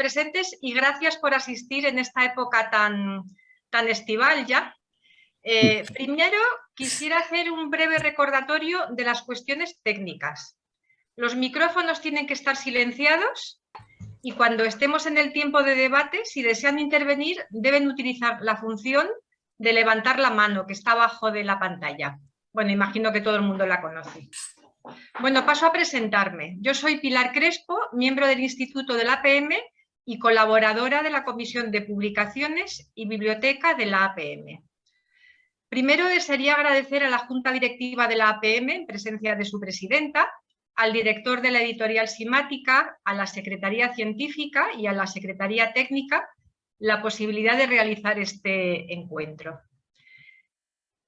presentes y gracias por asistir en esta época tan estival ya. Primero, quisiera hacer un breve recordatorio de las cuestiones técnicas. Los micrófonos tienen que estar silenciados y cuando estemos en el tiempo de debate, si desean intervenir, deben utilizar la función de levantar la mano que está abajo de la pantalla. Bueno, imagino que todo el mundo la conoce. Bueno, paso a presentarme. Yo soy Pilar Crespo, miembro del Instituto de la APM y colaboradora de la Comisión de Publicaciones y Biblioteca de la APM. Primero desearía agradecer a la Junta Directiva de la APM, en presencia de su presidenta, al director de la editorial Simática, a la Secretaría Científica y a la Secretaría Técnica la posibilidad de realizar este encuentro.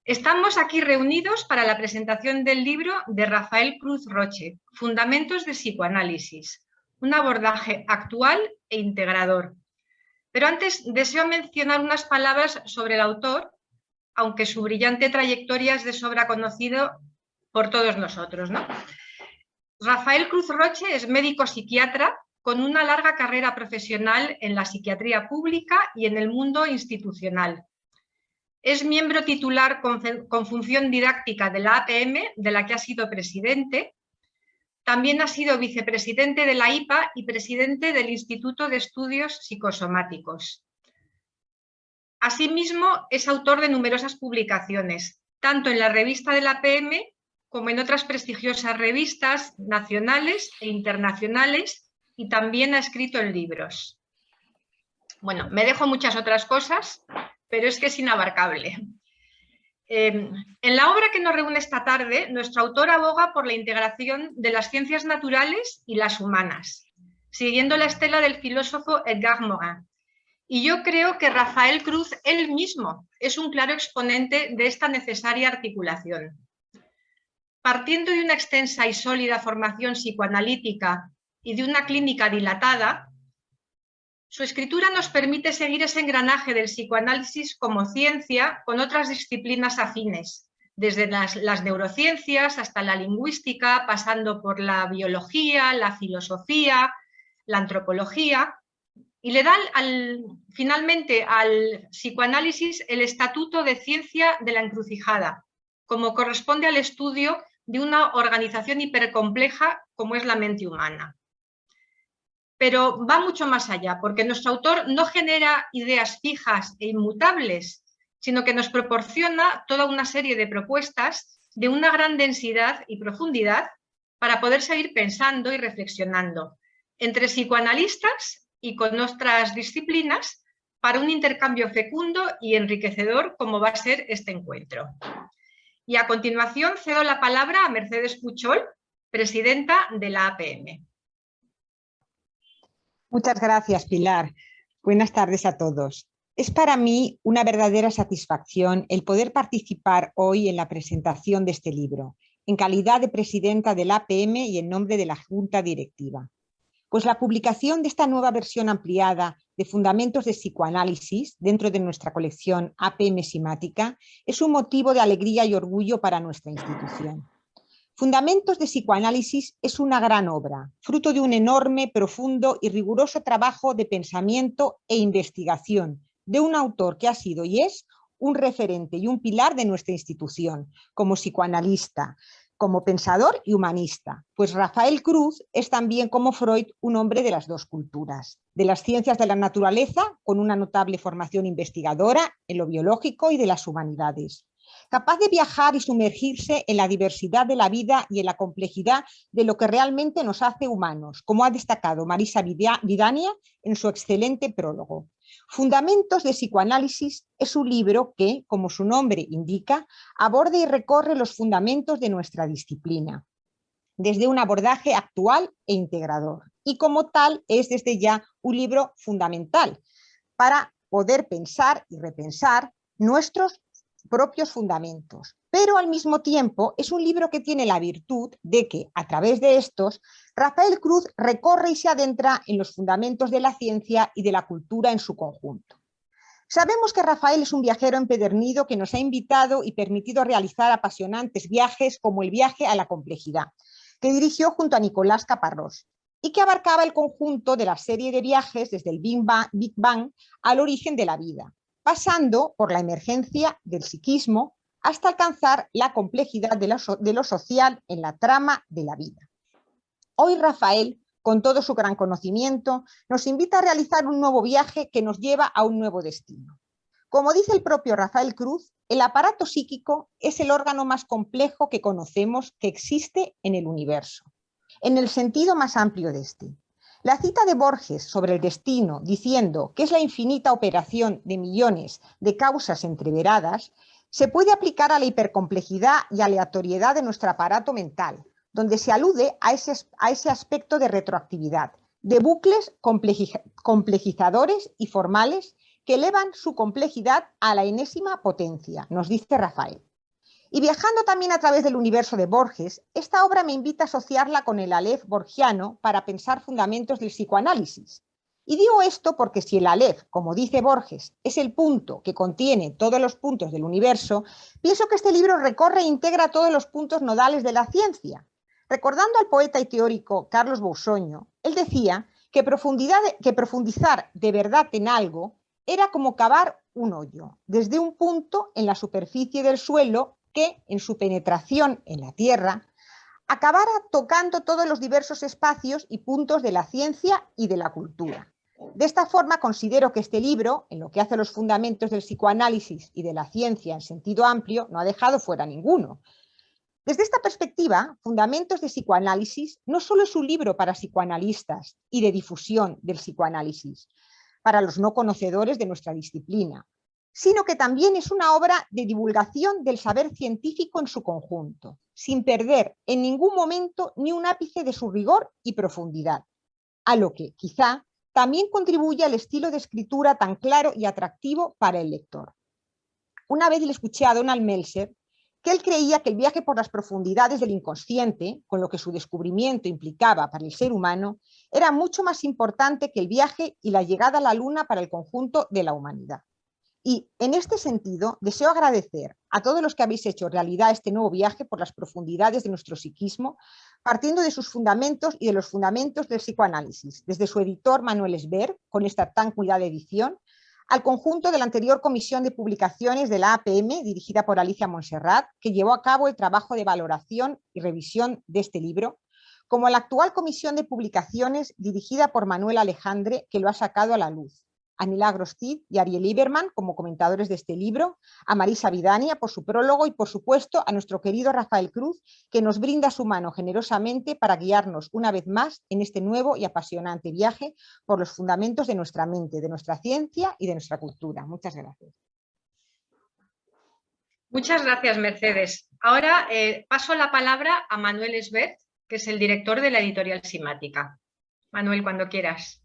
Estamos aquí reunidos para la presentación del libro de Rafael Cruz Roche, Fundamentos de Psicoanálisis, un abordaje actual e integrador. Pero antes deseo mencionar unas palabras sobre el autor, aunque su brillante trayectoria es de sobra conocido por todos nosotros, ¿no? Rafael Cruz Roche es médico psiquiatra con una larga carrera profesional en la psiquiatría pública y en el mundo institucional. Es miembro titular con función didáctica de la APM, de la que ha sido presidente. También ha sido vicepresidente de la IPA y presidente del Instituto de Estudios Psicosomáticos. Asimismo, es autor de numerosas publicaciones, tanto en la revista de la APM como en otras prestigiosas revistas nacionales e internacionales, y también ha escrito en libros. Bueno, me dejo muchas otras cosas, pero es que es inabarcable. En la obra que nos reúne esta tarde, nuestro autor aboga por la integración de las ciencias naturales y las humanas, siguiendo la estela del filósofo Edgar Morin. Y yo creo que Rafael Cruz, él mismo, es un claro exponente de esta necesaria articulación. Partiendo de una extensa y sólida formación psicoanalítica y de una clínica dilatada, su escritura nos permite seguir ese engranaje del psicoanálisis como ciencia con otras disciplinas afines, desde las neurociencias hasta la lingüística, pasando por la biología, la filosofía, la antropología, y le dan finalmente al psicoanálisis el estatuto de ciencia de la encrucijada, como corresponde al estudio de una organización hipercompleja como es la mente humana. Pero va mucho más allá, porque nuestro autor no genera ideas fijas e inmutables, sino que nos proporciona toda una serie de propuestas de una gran densidad y profundidad para poder seguir pensando y reflexionando entre psicoanalistas y con otras disciplinas para un intercambio fecundo y enriquecedor como va a ser este encuentro. Y a continuación cedo la palabra a Mercedes Puchol, presidenta de la APM. Muchas gracias, Pilar. Buenas tardes a todos. Es para mí una verdadera satisfacción el poder participar hoy en la presentación de este libro, en calidad de presidenta del APM y en nombre de la Junta Directiva. Pues la publicación de esta nueva versión ampliada de Fundamentos de Psicoanálisis dentro de nuestra colección APM Simática es un motivo de alegría y orgullo para nuestra institución. Fundamentos de Psicoanálisis es una gran obra, fruto de un enorme, profundo y riguroso trabajo de pensamiento e investigación de un autor que ha sido y es un referente y un pilar de nuestra institución como psicoanalista, como pensador y humanista, pues Rafael Cruz es también, como Freud, un hombre de las dos culturas, de las ciencias de la naturaleza, con una notable formación investigadora en lo biológico y de las humanidades, capaz de viajar y sumergirse en la diversidad de la vida y en la complejidad de lo que realmente nos hace humanos, como ha destacado Marisa Vidania en su excelente prólogo. Fundamentos de Psicoanálisis es un libro que, como su nombre indica, aborda y recorre los fundamentos de nuestra disciplina, desde un abordaje actual e integrador. Y como tal, es desde ya un libro fundamental para poder pensar y repensar nuestros propios fundamentos, pero al mismo tiempo es un libro que tiene la virtud de que a través de estos Rafael Cruz recorre y se adentra en los fundamentos de la ciencia y de la cultura en su conjunto. Sabemos que Rafael es un viajero empedernido que nos ha invitado y permitido realizar apasionantes viajes como el viaje a la complejidad, que dirigió junto a Nicolás Caparrós, y que abarcaba el conjunto de la serie de viajes desde el Big Bang al origen de la vida, pasando por la emergencia del psiquismo hasta alcanzar la complejidad de lo social en la trama de la vida. Hoy Rafael, con todo su gran conocimiento, nos invita a realizar un nuevo viaje que nos lleva a un nuevo destino. Como dice el propio Rafael Cruz, el aparato psíquico es el órgano más complejo que conocemos que existe en el universo, en el sentido más amplio de este. La cita de Borges sobre el destino, diciendo que es la infinita operación de millones de causas entreveradas, se puede aplicar a la hipercomplejidad y aleatoriedad de nuestro aparato mental, donde se alude a ese aspecto de retroactividad, de bucles complejizadores y formales que elevan su complejidad a la enésima potencia, nos dice Rafael. Y viajando también a través del universo de Borges, esta obra me invita a asociarla con el Aleph borgiano para pensar fundamentos del psicoanálisis. Y digo esto porque si el Aleph, como dice Borges, es el punto que contiene todos los puntos del universo, pienso que este libro recorre e integra todos los puntos nodales de la ciencia. Recordando al poeta y teórico Carlos Bousoño, él decía que profundizar de verdad en algo era como cavar un hoyo, desde un punto en la superficie del suelo que, en su penetración en la tierra, acabara tocando todos los diversos espacios y puntos de la ciencia y de la cultura. De esta forma, considero que este libro, en lo que hace a los fundamentos del psicoanálisis y de la ciencia en sentido amplio, no ha dejado fuera ninguno. Desde esta perspectiva, Fundamentos de Psicoanálisis no solo es un libro para psicoanalistas y de difusión del psicoanálisis, para los no conocedores de nuestra disciplina, sino que también es una obra de divulgación del saber científico en su conjunto, sin perder en ningún momento ni un ápice de su rigor y profundidad, a lo que quizá también contribuye al estilo de escritura tan claro y atractivo para el lector. Una vez le escuché a Donald Meltzer que él creía que el viaje por las profundidades del inconsciente, con lo que su descubrimiento implicaba para el ser humano, era mucho más importante que el viaje y la llegada a la Luna para el conjunto de la humanidad. Y en este sentido, deseo agradecer a todos los que habéis hecho realidad este nuevo viaje por las profundidades de nuestro psiquismo, partiendo de sus fundamentos y de los fundamentos del psicoanálisis, desde su editor Manuel Esber, con esta tan cuidada edición, al conjunto de la anterior comisión de publicaciones de la APM, dirigida por Alicia Montserrat, que llevó a cabo el trabajo de valoración y revisión de este libro, como a la actual comisión de publicaciones dirigida por Manuel Alejandre, que lo ha sacado a la luz, a Milagros Cid y Ariel Lieberman como comentadores de este libro, a Marisa Vidania por su prólogo y, por supuesto, a nuestro querido Rafael Cruz, que nos brinda su mano generosamente para guiarnos una vez más en este nuevo y apasionante viaje por los fundamentos de nuestra mente, de nuestra ciencia y de nuestra cultura. Muchas gracias. Muchas gracias, Mercedes. Ahora paso la palabra a Manuel Esbert, que es el director de la editorial Simática. Manuel, cuando quieras.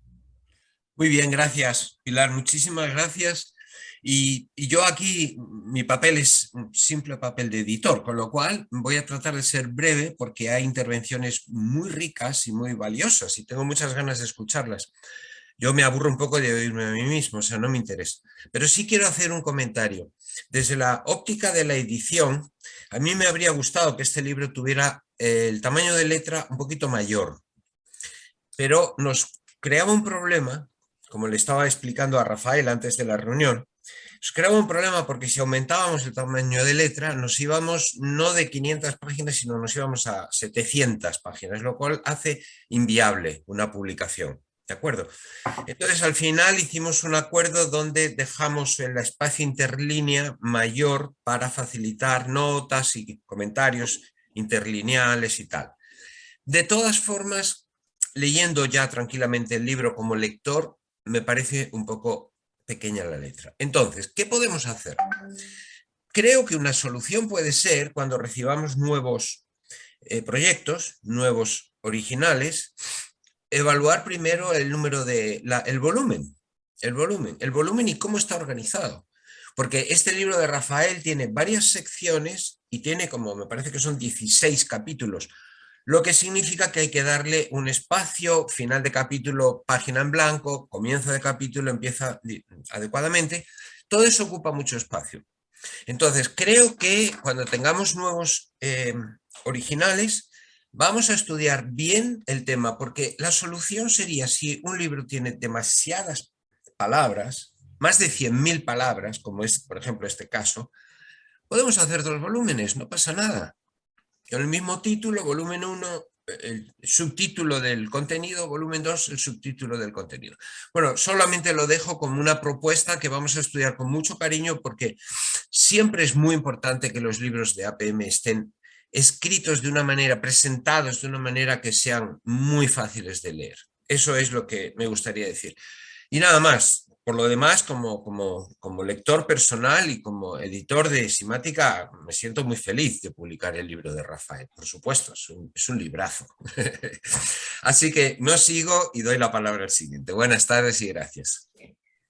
Muy bien, gracias, Pilar. Muchísimas gracias. Y yo aquí, mi papel es un simple papel de editor, con lo cual voy a tratar de ser breve porque hay intervenciones muy ricas y muy valiosas y tengo muchas ganas de escucharlas. Yo me aburro un poco de oírme a mí mismo, o sea, no me interesa. Pero sí quiero hacer un comentario. Desde la óptica de la edición, a mí me habría gustado que este libro tuviera el tamaño de letra un poquito mayor, pero nos creaba un problema, como le estaba explicando a Rafael antes de la reunión, nos creaba un problema porque si aumentábamos el tamaño de letra nos íbamos no de 500 páginas, sino nos íbamos a 700 páginas, lo cual hace inviable una publicación. ¿De acuerdo? Entonces al final hicimos un acuerdo donde dejamos el espacio interlínea mayor para facilitar notas y comentarios interlineales y tal. De todas formas, leyendo ya tranquilamente el libro como lector, me parece un poco pequeña la letra. Entonces, ¿qué podemos hacer? Creo que una solución puede ser, cuando recibamos nuevos proyectos, nuevos originales, evaluar primero el número de el volumen y cómo está organizado. Porque este libro de Rafael tiene varias secciones y tiene como, me parece que son 16 capítulos, lo que significa que hay que darle un espacio, final de capítulo, página en blanco, comienzo de capítulo, empieza adecuadamente. Todo eso ocupa mucho espacio. Entonces, creo que cuando tengamos nuevos originales, Vamos a estudiar bien el tema, porque la solución sería, si un libro tiene demasiadas palabras, más de 100.000 palabras, como es, por ejemplo, este caso, podemos hacer 2 volúmenes, no pasa nada. Con el mismo título, volumen 1, el subtítulo del contenido, volumen 2, el subtítulo del contenido. Bueno, solamente lo dejo como una propuesta que vamos a estudiar con mucho cariño, porque siempre es muy importante que los libros de APM estén escritos de una manera, presentados de una manera que sean muy fáciles de leer. Eso es lo que me gustaría decir. Y nada más. Por lo demás, como lector personal y como editor de Simática, me siento muy feliz de publicar el libro de Rafael. Por supuesto, es un librazo. Así que no sigo y doy la palabra al siguiente. Buenas tardes y gracias.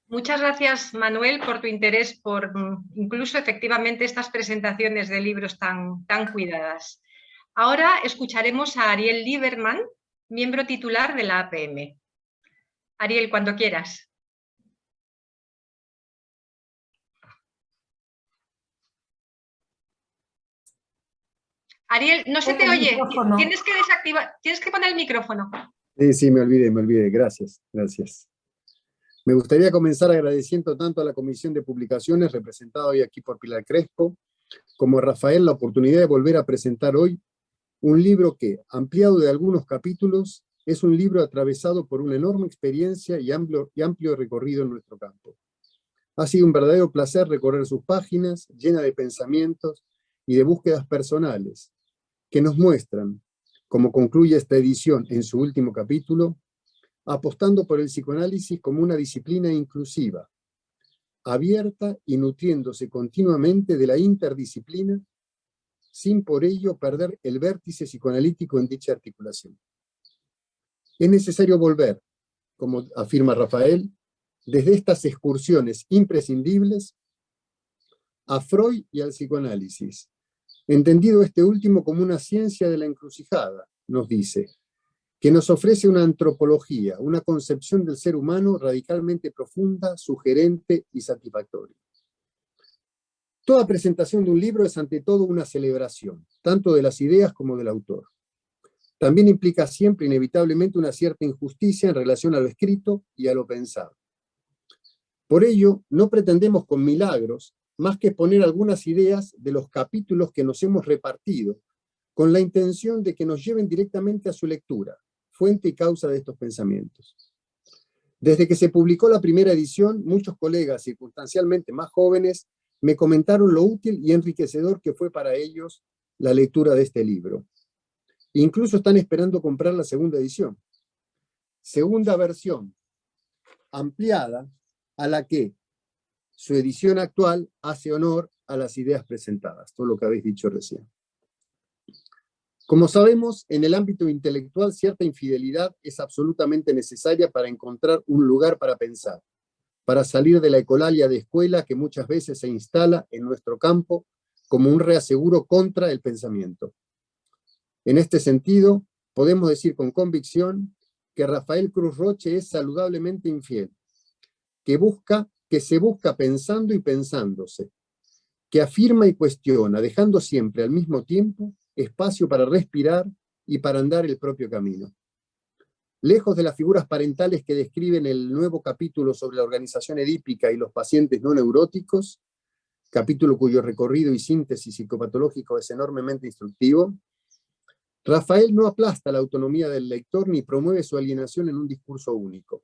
Muchas gracias, Manuel, por tu interés por incluso efectivamente estas presentaciones de libros tan cuidadas. Ahora escucharemos a Ariel Lieberman, miembro titular de la APM. Ariel, cuando quieras. Ariel, no se te oye. Tienes que desactivar, tienes que poner el micrófono. Sí, me olvidé. Gracias. Me gustaría comenzar agradeciendo tanto a la Comisión de Publicaciones, representada hoy aquí por Pilar Crespo, como a Rafael la oportunidad de volver a presentar hoy un libro que, ampliado de algunos capítulos, es un libro atravesado por una enorme experiencia y amplio recorrido en nuestro campo. Ha sido un verdadero placer recorrer sus páginas, llena de pensamientos y de búsquedas personales, que nos muestran, como concluye esta edición en su último capítulo, apostando por el psicoanálisis como una disciplina inclusiva, abierta y nutriéndose continuamente de la interdisciplina, sin por ello perder el vértice psicoanalítico en dicha articulación. Es necesario volver, como afirma Rafael, desde estas excursiones imprescindibles a Freud y al psicoanálisis, entendido este último como una ciencia de la encrucijada, nos dice, que nos ofrece una antropología, una concepción del ser humano radicalmente profunda, sugerente y satisfactoria. Toda presentación de un libro es ante todo una celebración, tanto de las ideas como del autor. También implica siempre inevitablemente una cierta injusticia en relación a lo escrito y a lo pensado. Por ello, no pretendemos con milagros más que poner algunas ideas de los capítulos que nos hemos repartido, con la intención de que nos lleven directamente a su lectura, fuente y causa de estos pensamientos. Desde que se publicó la primera edición, muchos colegas circunstancialmente más jóvenes me comentaron lo útil y enriquecedor que fue para ellos la lectura de este libro. Incluso están esperando comprar la segunda edición. Segunda versión, ampliada, a la que su edición actual hace honor a las ideas presentadas, todo lo que habéis dicho recién. Como sabemos, en el ámbito intelectual cierta infidelidad es absolutamente necesaria para encontrar un lugar para pensar, para salir de la ecolalia de escuela que muchas veces se instala en nuestro campo como un reaseguro contra el pensamiento. En este sentido, podemos decir con convicción que Rafael Cruz Roche es saludablemente infiel, que se busca pensando y pensándose, que afirma y cuestiona, dejando siempre al mismo tiempo espacio para respirar y para andar el propio camino. Lejos de las figuras parentales que describen el nuevo capítulo sobre la organización edípica y los pacientes no neuróticos, capítulo cuyo recorrido y síntesis psicopatológico es enormemente instructivo, Rafael no aplasta la autonomía del lector ni promueve su alienación en un discurso único.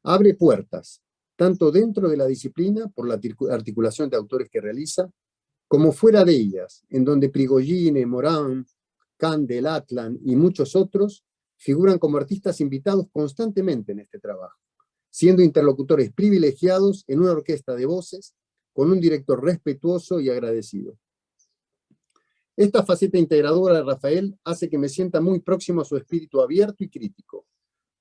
Abre puertas, tanto dentro de la disciplina, por la articulación de autores que realiza, como fuera de ellas, en donde Prigogine, Morán, Kandel, Atlan y muchos otros figuran como artistas invitados constantemente en este trabajo, siendo interlocutores privilegiados en una orquesta de voces, con un director respetuoso y agradecido. Esta faceta integradora de Rafael hace que me sienta muy próximo a su espíritu abierto y crítico.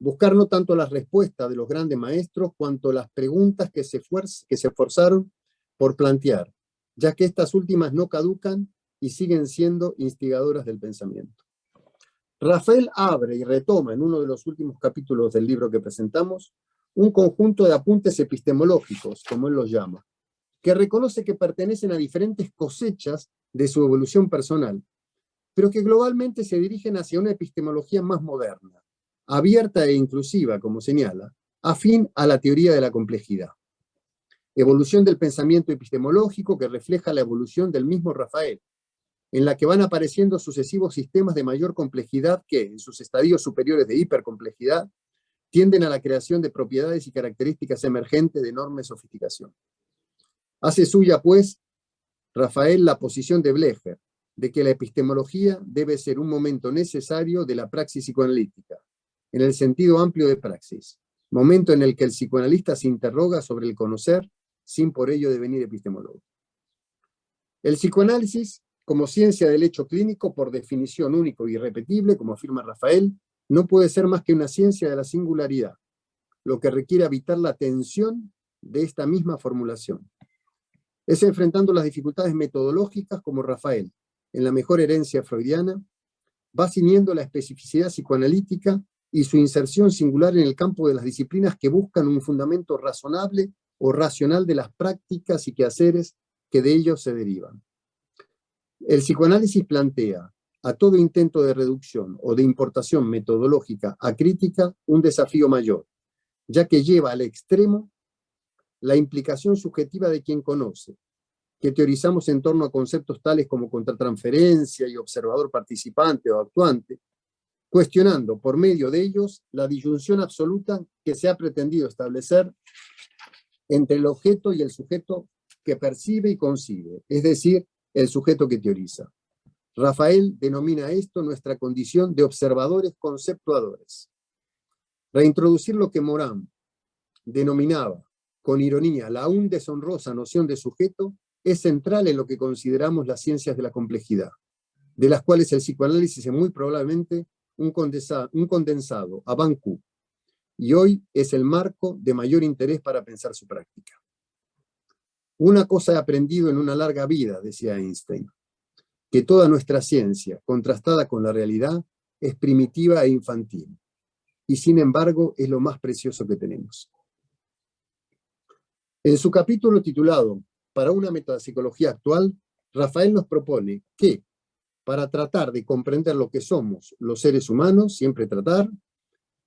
Buscar no tanto las respuestas de los grandes maestros, cuanto las preguntas que se esforzaron por plantear, ya que estas últimas no caducan y siguen siendo instigadoras del pensamiento. Rafael abre y retoma en uno de los últimos capítulos del libro que presentamos un conjunto de apuntes epistemológicos, como él los llama, que reconoce que pertenecen a diferentes cosechas de su evolución personal, pero que globalmente se dirigen hacia una epistemología más moderna, abierta e inclusiva, como señala, afín a la teoría de la complejidad. Evolución del pensamiento epistemológico que refleja la evolución del mismo Rafael, en la que van apareciendo sucesivos sistemas de mayor complejidad que, en sus estadios superiores de hipercomplejidad, tienden a la creación de propiedades y características emergentes de enorme sofisticación. Hace suya, pues, Rafael la posición de Blecher, de que la epistemología debe ser un momento necesario de la praxis psicoanalítica, en el sentido amplio de praxis, momento en el que el psicoanalista se interroga sobre el conocer, sin por ello devenir epistemólogo. El psicoanálisis, como ciencia del hecho clínico, por definición único e irrepetible, como afirma Rafael, no puede ser más que una ciencia de la singularidad, lo que requiere evitar la tensión de esta misma formulación. Es enfrentando las dificultades metodológicas como Rafael, en la mejor herencia freudiana, va ciñendo la especificidad psicoanalítica y su inserción singular en el campo de las disciplinas que buscan un fundamento razonable o racional de las prácticas y quehaceres que de ellos se derivan. El psicoanálisis plantea a todo intento de reducción o de importación metodológica a crítica un desafío mayor, ya que lleva al extremo la implicación subjetiva de quien conoce, que teorizamos en torno a conceptos tales como contratransferencia y observador participante o actuante, cuestionando por medio de ellos la disyunción absoluta que se ha pretendido establecer entre el objeto y el sujeto que percibe y concibe, es decir, el sujeto que teoriza. Rafael denomina esto nuestra condición de observadores conceptuadores. Reintroducir lo que Morán denominaba con ironía la aún deshonrosa noción de sujeto es central en lo que consideramos las ciencias de la complejidad, de las cuales el psicoanálisis es muy probablemente un condensado avant coup, y hoy es el marco de mayor interés para pensar su práctica. Una cosa he aprendido en una larga vida, decía Einstein, que toda nuestra ciencia, contrastada con la realidad, es primitiva e infantil, y sin embargo es lo más precioso que tenemos. En su capítulo titulado Para una metapsicología actual, Rafael nos propone que, para tratar de comprender lo que somos los seres humanos, siempre tratar,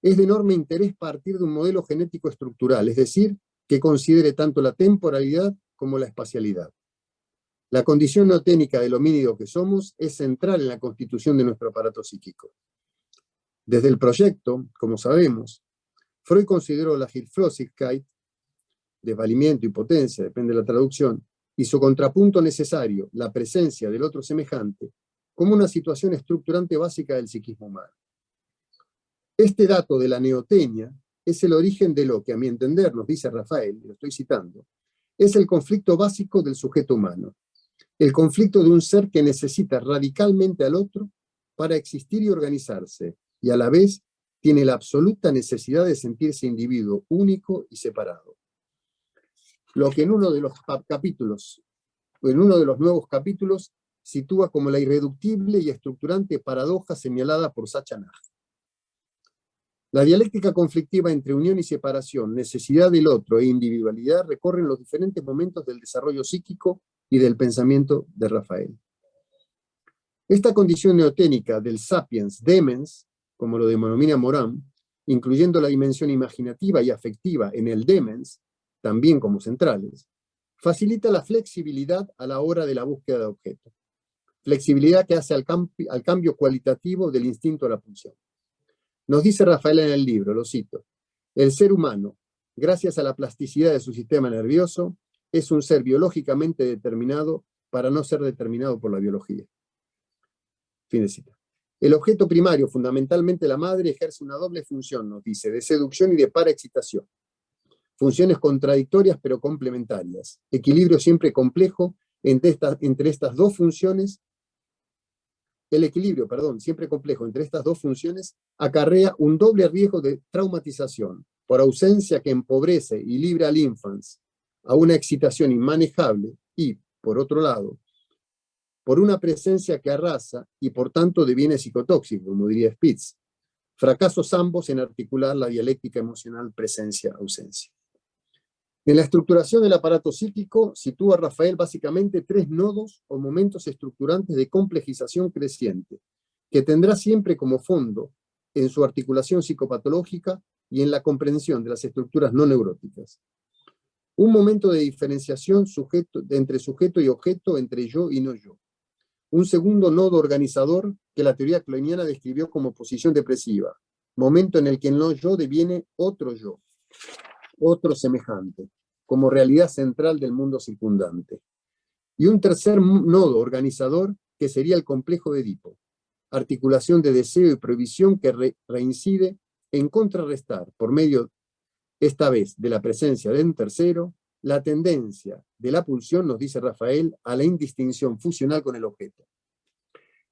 es de enorme interés partir de un modelo genético estructural, es decir, que considere tanto la temporalidad como la espacialidad. La condición neoténica del homínido que somos es central en la constitución de nuestro aparato psíquico. Desde el proyecto, como sabemos, Freud consideró la Hilflosigkeit, desvalimiento y potencia, depende de la traducción, y su contrapunto necesario, la presencia del otro semejante, como una situación estructurante básica del psiquismo humano. Este dato de la neotenia es el origen de lo que, a mi entender, nos dice Rafael, y lo estoy citando, es el conflicto básico del sujeto humano, el conflicto de un ser que necesita radicalmente al otro para existir y organizarse, y a la vez tiene la absoluta necesidad de sentirse individuo único y separado. Lo que en uno de los capítulos, o en uno de los nuevos capítulos, sitúa como la irreductible y estructurante paradoja señalada por Sacha Nag. La dialéctica conflictiva entre unión y separación, necesidad del otro e individualidad recorren los diferentes momentos del desarrollo psíquico y del pensamiento de Rafael. Esta condición neoténica del sapiens demens, como lo denomina Morán, incluyendo la dimensión imaginativa y afectiva en el demens, también como centrales, facilita la flexibilidad a la hora de la búsqueda de objeto. Flexibilidad que hace al cambio cualitativo del instinto a la pulsión. Nos dice Rafael en el libro, lo cito, el ser humano, gracias a la plasticidad de su sistema nervioso, es un ser biológicamente determinado para no ser determinado por la biología. Fin de cita. El objeto primario, fundamentalmente la madre, ejerce una doble función, nos dice, de seducción y de paraexcitación. Funciones contradictorias pero complementarias. Equilibrio siempre complejo entre estas dos funciones. El equilibrio, siempre complejo entre estas dos funciones acarrea un doble riesgo de traumatización por ausencia que empobrece y libra al infans a una excitación inmanejable y, por otro lado, por una presencia que arrasa y por tanto deviene psicotóxico, como diría Spitz. Fracasos ambos en articular la dialéctica emocional presencia-ausencia. En la estructuración del aparato psíquico sitúa Rafael básicamente 3 nodos o momentos estructurantes de complejización creciente, que tendrá siempre como fondo en su articulación psicopatológica y en la comprensión de las estructuras no neuróticas. Un momento de diferenciación entre sujeto y objeto, entre yo y no yo. Un segundo nodo organizador que la teoría kleiniana describió como posición depresiva, momento en el que el no yo deviene otro yo, otro semejante, como realidad central del mundo circundante. Y un tercer nodo organizador que sería el complejo de Edipo, articulación de deseo y prohibición que reincide en contrarrestar, por medio, esta vez, de la presencia de un tercero, la tendencia de la pulsión, nos dice Rafael, a la indistinción fusional con el objeto.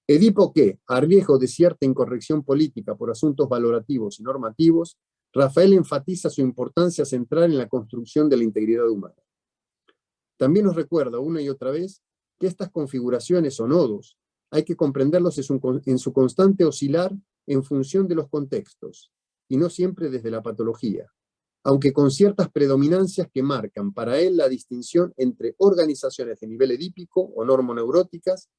Edipo que, a riesgo de cierta incorrección política por asuntos valorativos y normativos, Rafael enfatiza su importancia central en la construcción de la integridad humana. También nos recuerda una y otra vez que estas configuraciones o nodos hay que comprenderlos en su constante oscilar en función de los contextos, y no siempre desde la patología, aunque con ciertas predominancias que marcan para él la distinción entre organizaciones de nivel edípico o normoneuróticas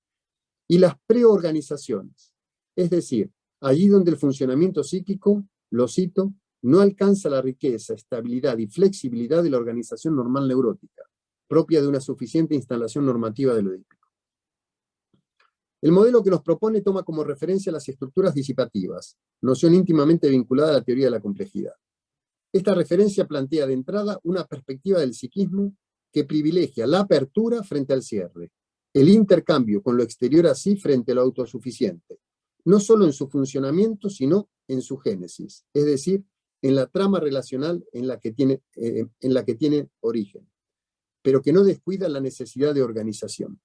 y las preorganizaciones, es decir, allí donde el funcionamiento psíquico, lo cito, no alcanza la riqueza, estabilidad y flexibilidad de la organización normal neurótica, propia de una suficiente instalación normativa de lo edípico. El modelo que nos propone toma como referencia las estructuras disipativas, noción íntimamente vinculada a la teoría de la complejidad. Esta referencia plantea de entrada una perspectiva del psiquismo que privilegia la apertura frente al cierre, el intercambio con lo exterior así frente a lo autosuficiente, no solo en su funcionamiento, sino en su génesis, es decir, en la trama relacional en la que tiene origen, pero que no descuida la necesidad de organización.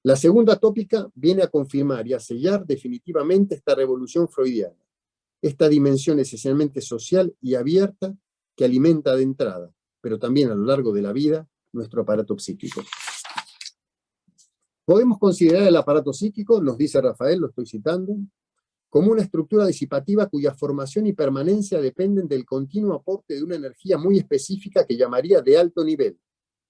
La segunda tópica viene a confirmar y a sellar definitivamente esta revolución freudiana, esta dimensión esencialmente social y abierta que alimenta de entrada, pero también a lo largo de la vida, nuestro aparato psíquico. Podemos considerar el aparato psíquico, nos dice Rafael, lo estoy citando, como una estructura disipativa cuya formación y permanencia dependen del continuo aporte de una energía muy específica que llamaría de alto nivel.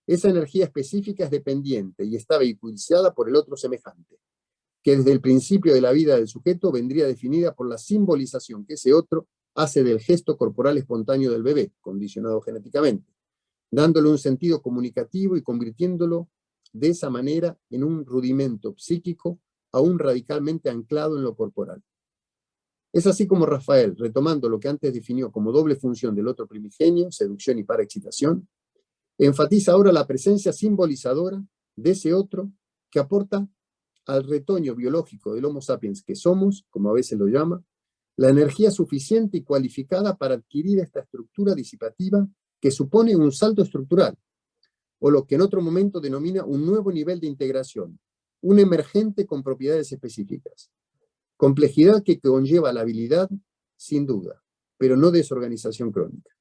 Esa energía específica es dependiente y está vehiculizada por el otro semejante, que desde el principio de la vida del sujeto vendría definida por la simbolización que ese otro hace del gesto corporal espontáneo del bebé, condicionado genéticamente, dándole un sentido comunicativo y convirtiéndolo de esa manera en un rudimento psíquico aún radicalmente anclado en lo corporal. Es así como Rafael, retomando lo que antes definió como doble función del otro primigenio, seducción y paraexcitación, enfatiza ahora la presencia simbolizadora de ese otro que aporta al retoño biológico del Homo sapiens que somos, como a veces lo llama, la energía suficiente y cualificada para adquirir esta estructura disipativa que supone un salto estructural, o lo que en otro momento denomina un nuevo nivel de integración, un emergente con propiedades específicas. Complejidad que conlleva la habilidad, sin duda, pero no desorganización crónica.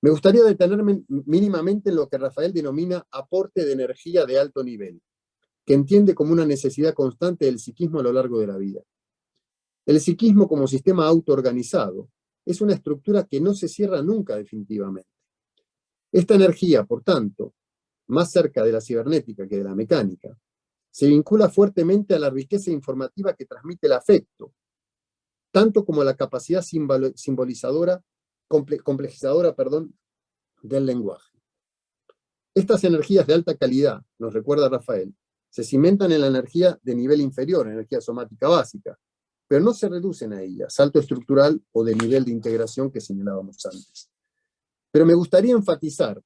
Me gustaría detenerme mínimamente en lo que Rafael denomina aporte de energía de alto nivel, que entiende como una necesidad constante del psiquismo a lo largo de la vida. El psiquismo como sistema autoorganizado es una estructura que no se cierra nunca definitivamente. Esta energía, por tanto, más cerca de la cibernética que de la mecánica, se vincula fuertemente a la riqueza informativa que transmite el afecto, tanto como a la capacidad complejizadora del lenguaje. Estas energías de alta calidad, nos recuerda Rafael, se cimentan en la energía de nivel inferior, energía somática básica, pero no se reducen a ella, salto estructural o de nivel de integración que señalábamos antes. Pero me gustaría enfatizar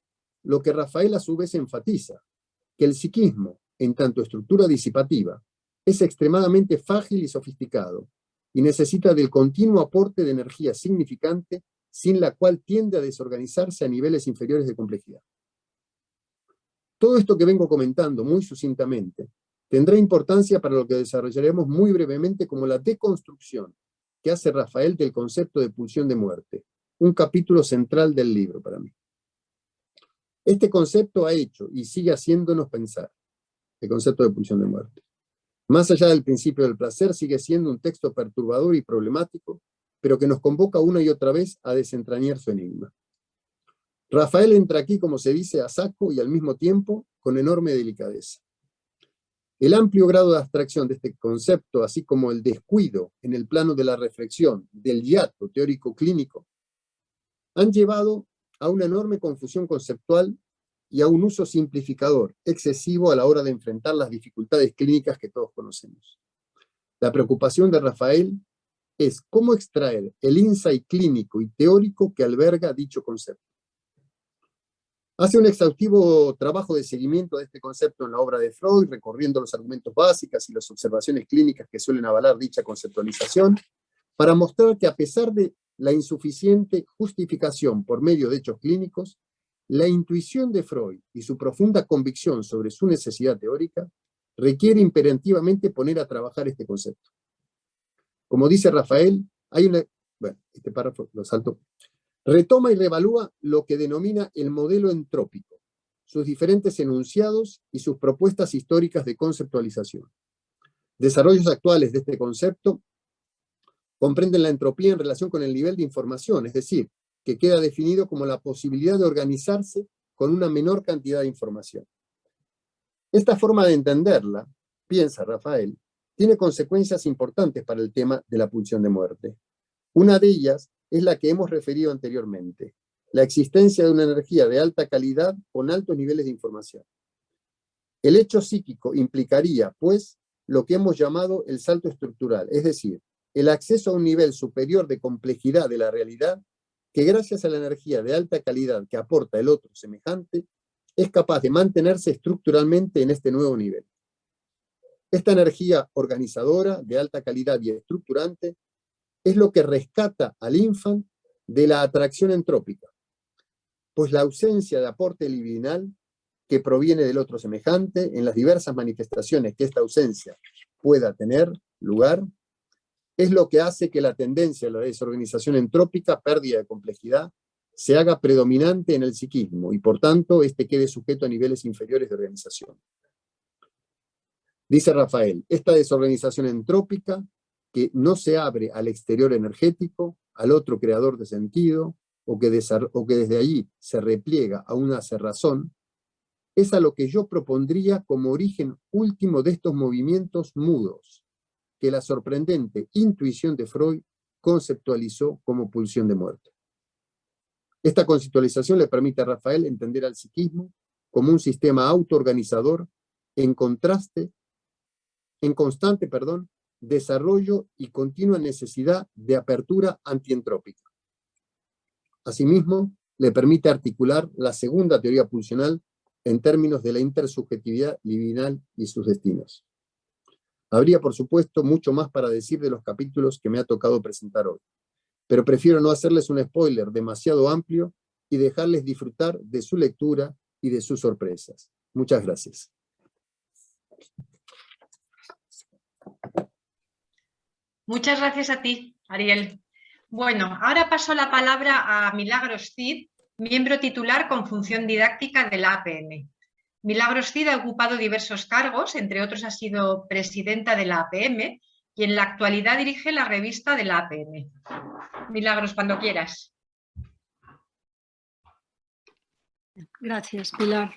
lo que Rafael a su vez enfatiza, que el psiquismo, en tanto estructura disipativa, es extremadamente frágil y sofisticado, y necesita del continuo aporte de energía significante, sin la cual tiende a desorganizarse a niveles inferiores de complejidad. Todo esto que vengo comentando muy sucintamente tendrá importancia para lo que desarrollaremos muy brevemente como la deconstrucción que hace Rafael del concepto de pulsión de muerte, un capítulo central del libro para mí. Este concepto ha hecho y sigue haciéndonos pensar, el concepto de pulsión de muerte. Más allá del principio del placer, sigue siendo un texto perturbador y problemático, pero que nos convoca una y otra vez a desentrañar su enigma. Rafael entra aquí, como se dice, a saco y al mismo tiempo con enorme delicadeza. El amplio grado de abstracción de este concepto, así como el descuido en el plano de la reflexión del hiato teórico-clínico, han llevado a una enorme confusión conceptual y a un uso simplificador excesivo a la hora de enfrentar las dificultades clínicas que todos conocemos. La preocupación de Rafael es cómo extraer el insight clínico y teórico que alberga dicho concepto. Hace un exhaustivo trabajo de seguimiento de este concepto en la obra de Freud, recorriendo los argumentos básicos y las observaciones clínicas que suelen avalar dicha conceptualización, para mostrar que a pesar de la insuficiente justificación por medio de hechos clínicos, la intuición de Freud y su profunda convicción sobre su necesidad teórica requiere imperativamente poner a trabajar este concepto. Como dice Rafael, hay una... Bueno, este párrafo lo salto. Retoma y revalúa lo que denomina el modelo entrópico, sus diferentes enunciados y sus propuestas históricas de conceptualización. Desarrollos actuales de este concepto comprenden la entropía en relación con el nivel de información, es decir, que queda definido como la posibilidad de organizarse con una menor cantidad de información. Esta forma de entenderla, piensa Rafael, tiene consecuencias importantes para el tema de la pulsión de muerte. Una de ellas es la que hemos referido anteriormente, la existencia de una energía de alta calidad con altos niveles de información. El hecho psíquico implicaría, pues, lo que hemos llamado el salto estructural, es decir, el acceso a un nivel superior de complejidad de la realidad que gracias a la energía de alta calidad que aporta el otro semejante, es capaz de mantenerse estructuralmente en este nuevo nivel. Esta energía organizadora de alta calidad y estructurante es lo que rescata al infant de la atracción entrópica, pues la ausencia de aporte libidinal que proviene del otro semejante, en las diversas manifestaciones que esta ausencia pueda tener lugar, es lo que hace que la tendencia a la desorganización entrópica, pérdida de complejidad, se haga predominante en el psiquismo y por tanto este quede sujeto a niveles inferiores de organización. Dice Rafael, esta desorganización entrópica que no se abre al exterior energético, al otro creador de sentido, o que desde allí se repliega a una cerrazón, es a lo que yo propondría como origen último de estos movimientos mudos, que la sorprendente intuición de Freud conceptualizó como pulsión de muerte. Esta conceptualización le permite a Rafael entender al psiquismo como un sistema autoorganizador en constante desarrollo y continua necesidad de apertura antientrópica. Asimismo, le permite articular la segunda teoría pulsional en términos de la intersubjetividad libidinal y sus destinos. Habría, por supuesto, mucho más para decir de los capítulos que me ha tocado presentar hoy, pero prefiero no hacerles un spoiler demasiado amplio y dejarles disfrutar de su lectura y de sus sorpresas. Muchas gracias. Muchas gracias a ti, Ariel. Bueno, ahora paso la palabra a Milagros Cid, miembro titular con función didáctica de la APM. Milagros Cid ha ocupado diversos cargos, entre otros ha sido presidenta de la APM y en la actualidad dirige la revista de la APM. Milagros, cuando quieras. Gracias, Pilar.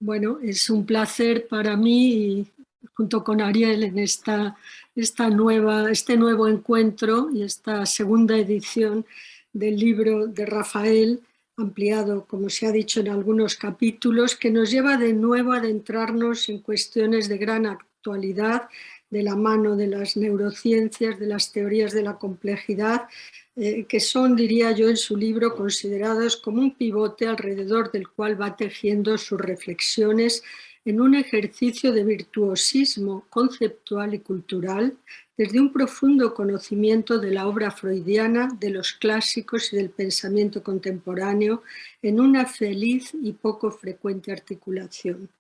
Bueno, es un placer para mí, junto con Ariel, en este nuevo encuentro y esta segunda edición del libro de Rafael, ampliado, como se ha dicho en algunos capítulos, que nos lleva de nuevo a adentrarnos en cuestiones de gran actualidad, de la mano de las neurociencias, de las teorías de la complejidad, que son, diría yo, en su libro considerados como un pivote alrededor del cual va tejiendo sus reflexiones en un ejercicio de virtuosismo conceptual y cultural desde un profundo conocimiento de la obra freudiana, de los clásicos y del pensamiento contemporáneo en una feliz y poco frecuente articulación.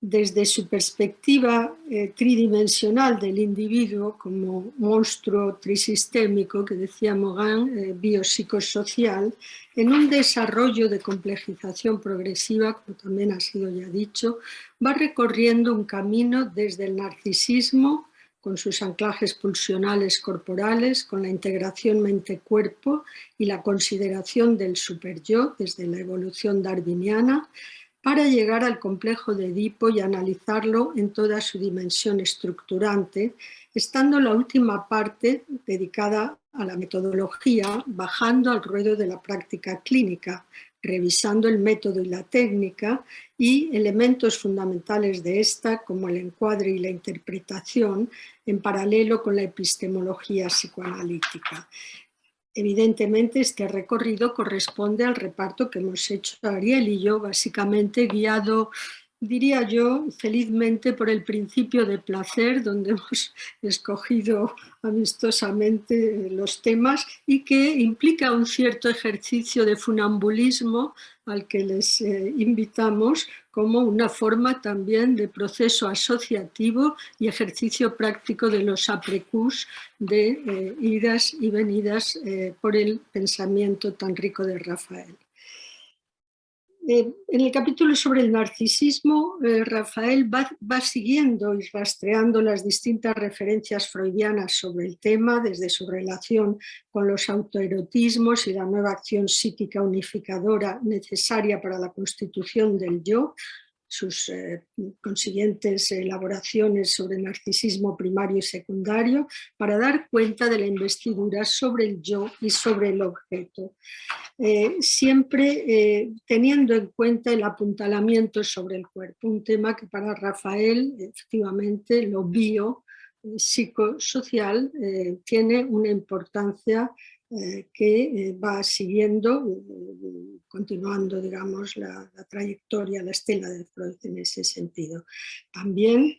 Desde su perspectiva tridimensional del individuo como monstruo trisistémico, que decía Morin, biopsicosocial, en un desarrollo de complejización progresiva, como también ha sido ya dicho, va recorriendo un camino desde el narcisismo con sus anclajes pulsionales corporales, con la integración mente-cuerpo y la consideración del superyo desde la evolución darwiniana, para llegar al complejo de Edipo y analizarlo en toda su dimensión estructurante, estando la última parte dedicada a la metodología, bajando al ruedo de la práctica clínica, revisando el método y la técnica y elementos fundamentales de esta, como el encuadre y la interpretación, en paralelo con la epistemología psicoanalítica. Evidentemente, este recorrido corresponde al reparto que hemos hecho Ariel y yo, básicamente guiado, diría yo, felizmente por el principio de placer, donde hemos escogido amistosamente los temas y que implica un cierto ejercicio de funambulismo al que les invitamos como una forma también de proceso asociativo y ejercicio práctico de los aprecus de idas y venidas por el pensamiento tan rico de Rafael. En el capítulo sobre el narcisismo, Rafael va siguiendo y rastreando las distintas referencias freudianas sobre el tema, desde su relación con los autoerotismos y la nueva acción psíquica unificadora necesaria para la constitución del yo, sus consiguientes elaboraciones sobre el narcisismo primario y secundario, para dar cuenta de la investidura sobre el yo y sobre el objeto. Siempre teniendo en cuenta el apuntalamiento sobre el cuerpo, un tema que para Rafael, efectivamente, lo psicosocial tiene una importancia que va siguiendo, continuando, digamos, la trayectoria, la estela de Freud en ese sentido. También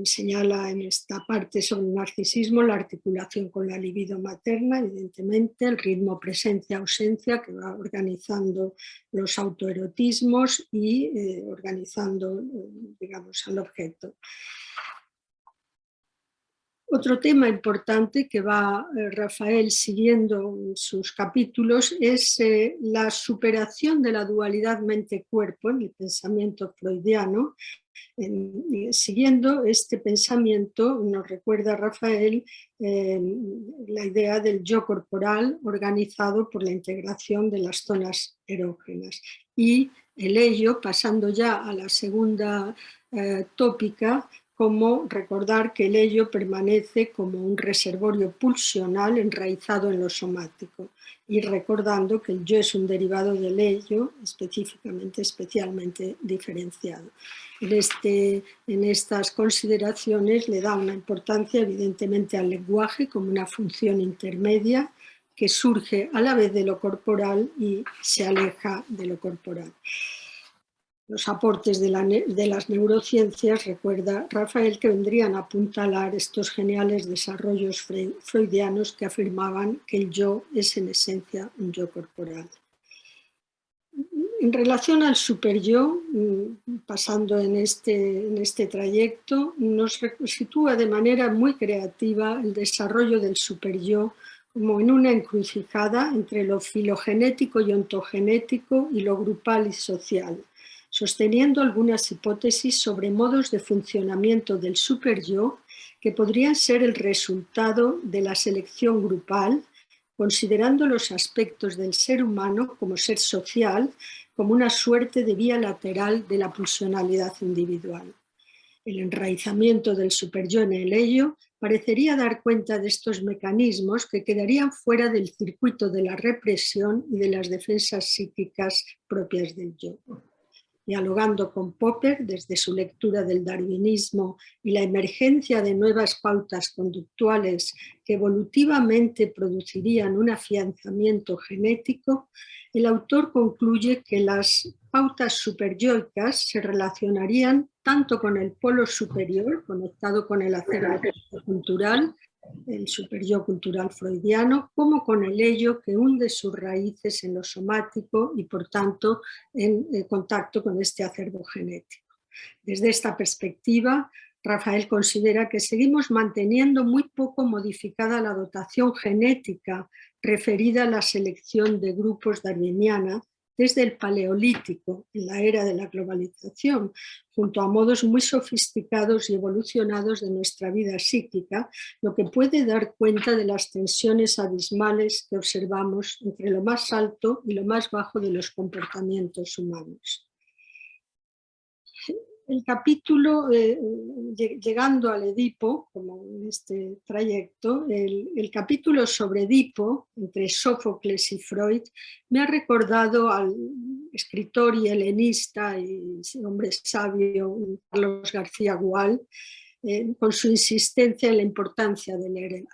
señala en esta parte sobre el narcisismo la articulación con la libido materna, evidentemente, el ritmo presencia-ausencia que va organizando los autoerotismos y organizando, digamos, al objeto. Otro tema importante que va Rafael siguiendo en sus capítulos es la superación de la dualidad mente-cuerpo en el pensamiento freudiano. Siguiendo este pensamiento, nos recuerda Rafael la idea del yo corporal organizado por la integración de las zonas erógenas. Y el ello, pasando ya a la segunda tópica, como recordar que el ello permanece como un reservorio pulsional enraizado en lo somático, y recordando que el yo es un derivado del ello, especialmente diferenciado. En estas consideraciones le da una importancia evidentemente al lenguaje como una función intermedia que surge a la vez de lo corporal y se aleja de lo corporal. Los aportes de las neurociencias, recuerda Rafael, que vendrían a apuntalar estos geniales desarrollos freudianos que afirmaban que el yo es en esencia un yo corporal. En relación al superyo, pasando en este trayecto, nos sitúa de manera muy creativa el desarrollo del superyo como en una encrucijada entre lo filogenético y ontogenético y lo grupal y social, sosteniendo algunas hipótesis sobre modos de funcionamiento del superyo que podrían ser el resultado de la selección grupal, considerando los aspectos del ser humano como ser social, como una suerte de vía lateral de la pulsionalidad individual. El enraizamiento del superyo en el ello parecería dar cuenta de estos mecanismos que quedarían fuera del circuito de la represión y de las defensas psíquicas propias del yo. Dialogando con Popper desde su lectura del darwinismo y la emergencia de nuevas pautas conductuales que evolutivamente producirían un afianzamiento genético, el autor concluye que las pautas superyoicas se relacionarían tanto con el polo superior, conectado con el acervo cultural, el superyo cultural freudiano, como con el ello que hunde sus raíces en lo somático y por tanto en contacto con este acervo genético. Desde esta perspectiva, Rafael considera que seguimos manteniendo muy poco modificada la dotación genética referida a la selección de grupos darwiniana, desde el Paleolítico, en la era de la globalización, junto a modos muy sofisticados y evolucionados de nuestra vida psíquica, lo que puede dar cuenta de las tensiones abismales que observamos entre lo más alto y lo más bajo de los comportamientos humanos. El capítulo, llegando al Edipo, como en este trayecto, el capítulo sobre Edipo, entre Sófocles y Freud, me ha recordado al escritor y helenista y hombre sabio Carlos García Gual, con su insistencia en la importancia de leer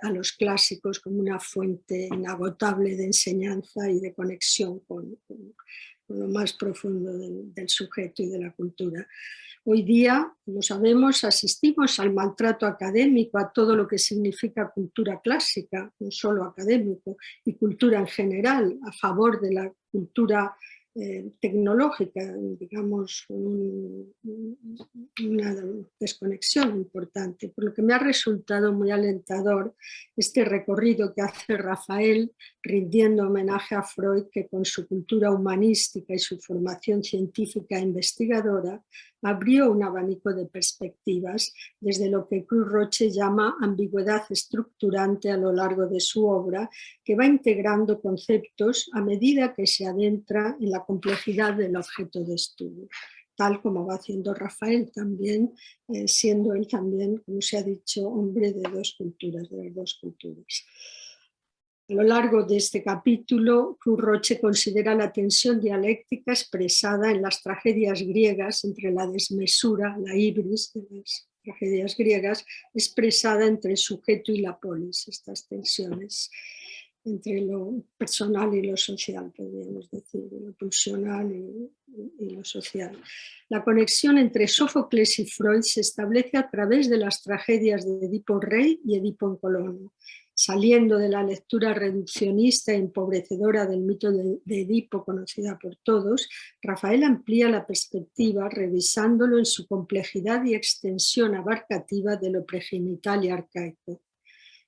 a los clásicos como una fuente inagotable de enseñanza y de conexión con lo más profundo del sujeto y de la cultura. Hoy día, como sabemos, asistimos al maltrato académico, a todo lo que significa cultura clásica, no solo académico, y cultura en general, a favor de la cultura tecnológica, digamos, una desconexión importante, por lo que me ha resultado muy alentador este recorrido que hace Rafael rindiendo homenaje a Freud, que con su cultura humanística y su formación científica e investigadora abrió un abanico de perspectivas desde lo que Cruz Roche llama ambigüedad estructurante a lo largo de su obra, que va integrando conceptos a medida que se adentra en la complejidad del objeto de estudio, tal como va haciendo Rafael también, siendo él también, como se ha dicho, hombre de dos culturas, de las dos culturas. A lo largo de este capítulo, Cruz Roche considera la tensión dialéctica expresada en las tragedias griegas entre la desmesura, la ibris de las tragedias griegas, expresada entre el sujeto y la polis, estas tensiones entre lo personal y lo social, podríamos decir, lo pulsional y lo social. La conexión entre Sófocles y Freud se establece a través de las tragedias de Edipo Rey y Edipo en Colono. Saliendo de la lectura reduccionista e empobrecedora del mito de Edipo, conocida por todos, Rafael amplía la perspectiva revisándolo en su complejidad y extensión abarcativa de lo pregenital y arcaico.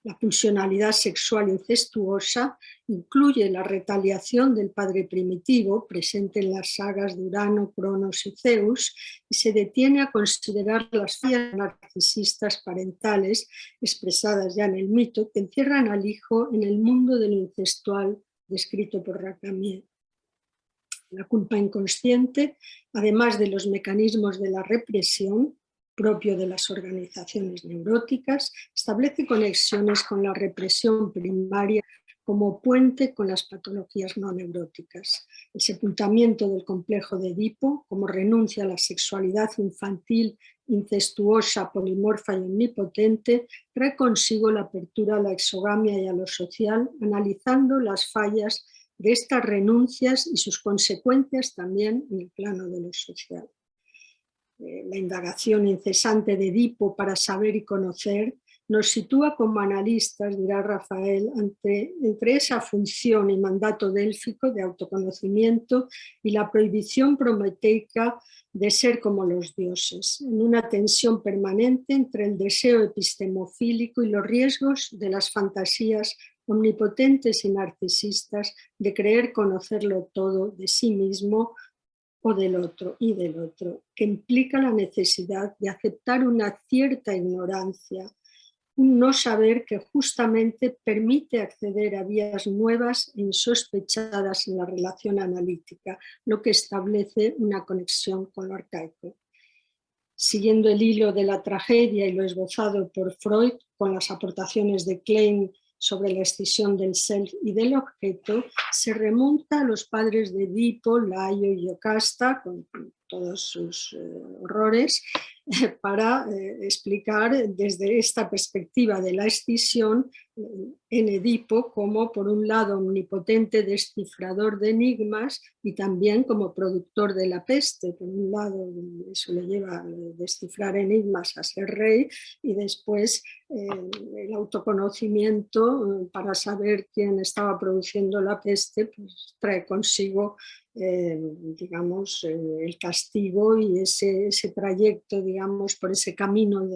La pulsionalidad sexual incestuosa incluye la retaliación del padre primitivo, presente en las sagas de Urano, Cronos y Zeus, y se detiene a considerar las fallas narcisistas parentales expresadas ya en el mito, que encierran al hijo en el mundo de lo incestual descrito por Racamier. La culpa inconsciente, además de los mecanismos de la represión, propio de las organizaciones neuróticas, establece conexiones con la represión primaria como puente con las patologías no neuróticas. El sepultamiento del complejo de Edipo, como renuncia a la sexualidad infantil, incestuosa, polimorfa y omnipotente, trae consigo la apertura a la exogamia y a lo social, analizando las fallas de estas renuncias y sus consecuencias también en el plano de lo social. La indagación incesante de Edipo para saber y conocer nos sitúa como analistas, dirá Rafael, entre esa función y mandato délfico de autoconocimiento y la prohibición prometeica de ser como los dioses, en una tensión permanente entre el deseo epistemofílico y los riesgos de las fantasías omnipotentes y narcisistas de creer conocerlo todo de sí mismo o del otro y del otro, que implica la necesidad de aceptar una cierta ignorancia, un no saber que justamente permite acceder a vías nuevas e insospechadas en la relación analítica, lo que establece una conexión con lo arcaico. Siguiendo el hilo de la tragedia y lo esbozado por Freud, con las aportaciones de Klein sobre la escisión del self y del objeto, se remonta a los padres de Edipo, Laio y Iocasta, con todos sus horrores, para explicar desde esta perspectiva de la escisión en Edipo como, por un lado, omnipotente descifrador de enigmas y también como productor de la peste. Por un lado, eso le lleva a descifrar enigmas, a ser rey, y después el autoconocimiento para saber quién estaba produciendo la peste, pues trae consigo digamos, el castigo y ese trayecto, digamos, por ese camino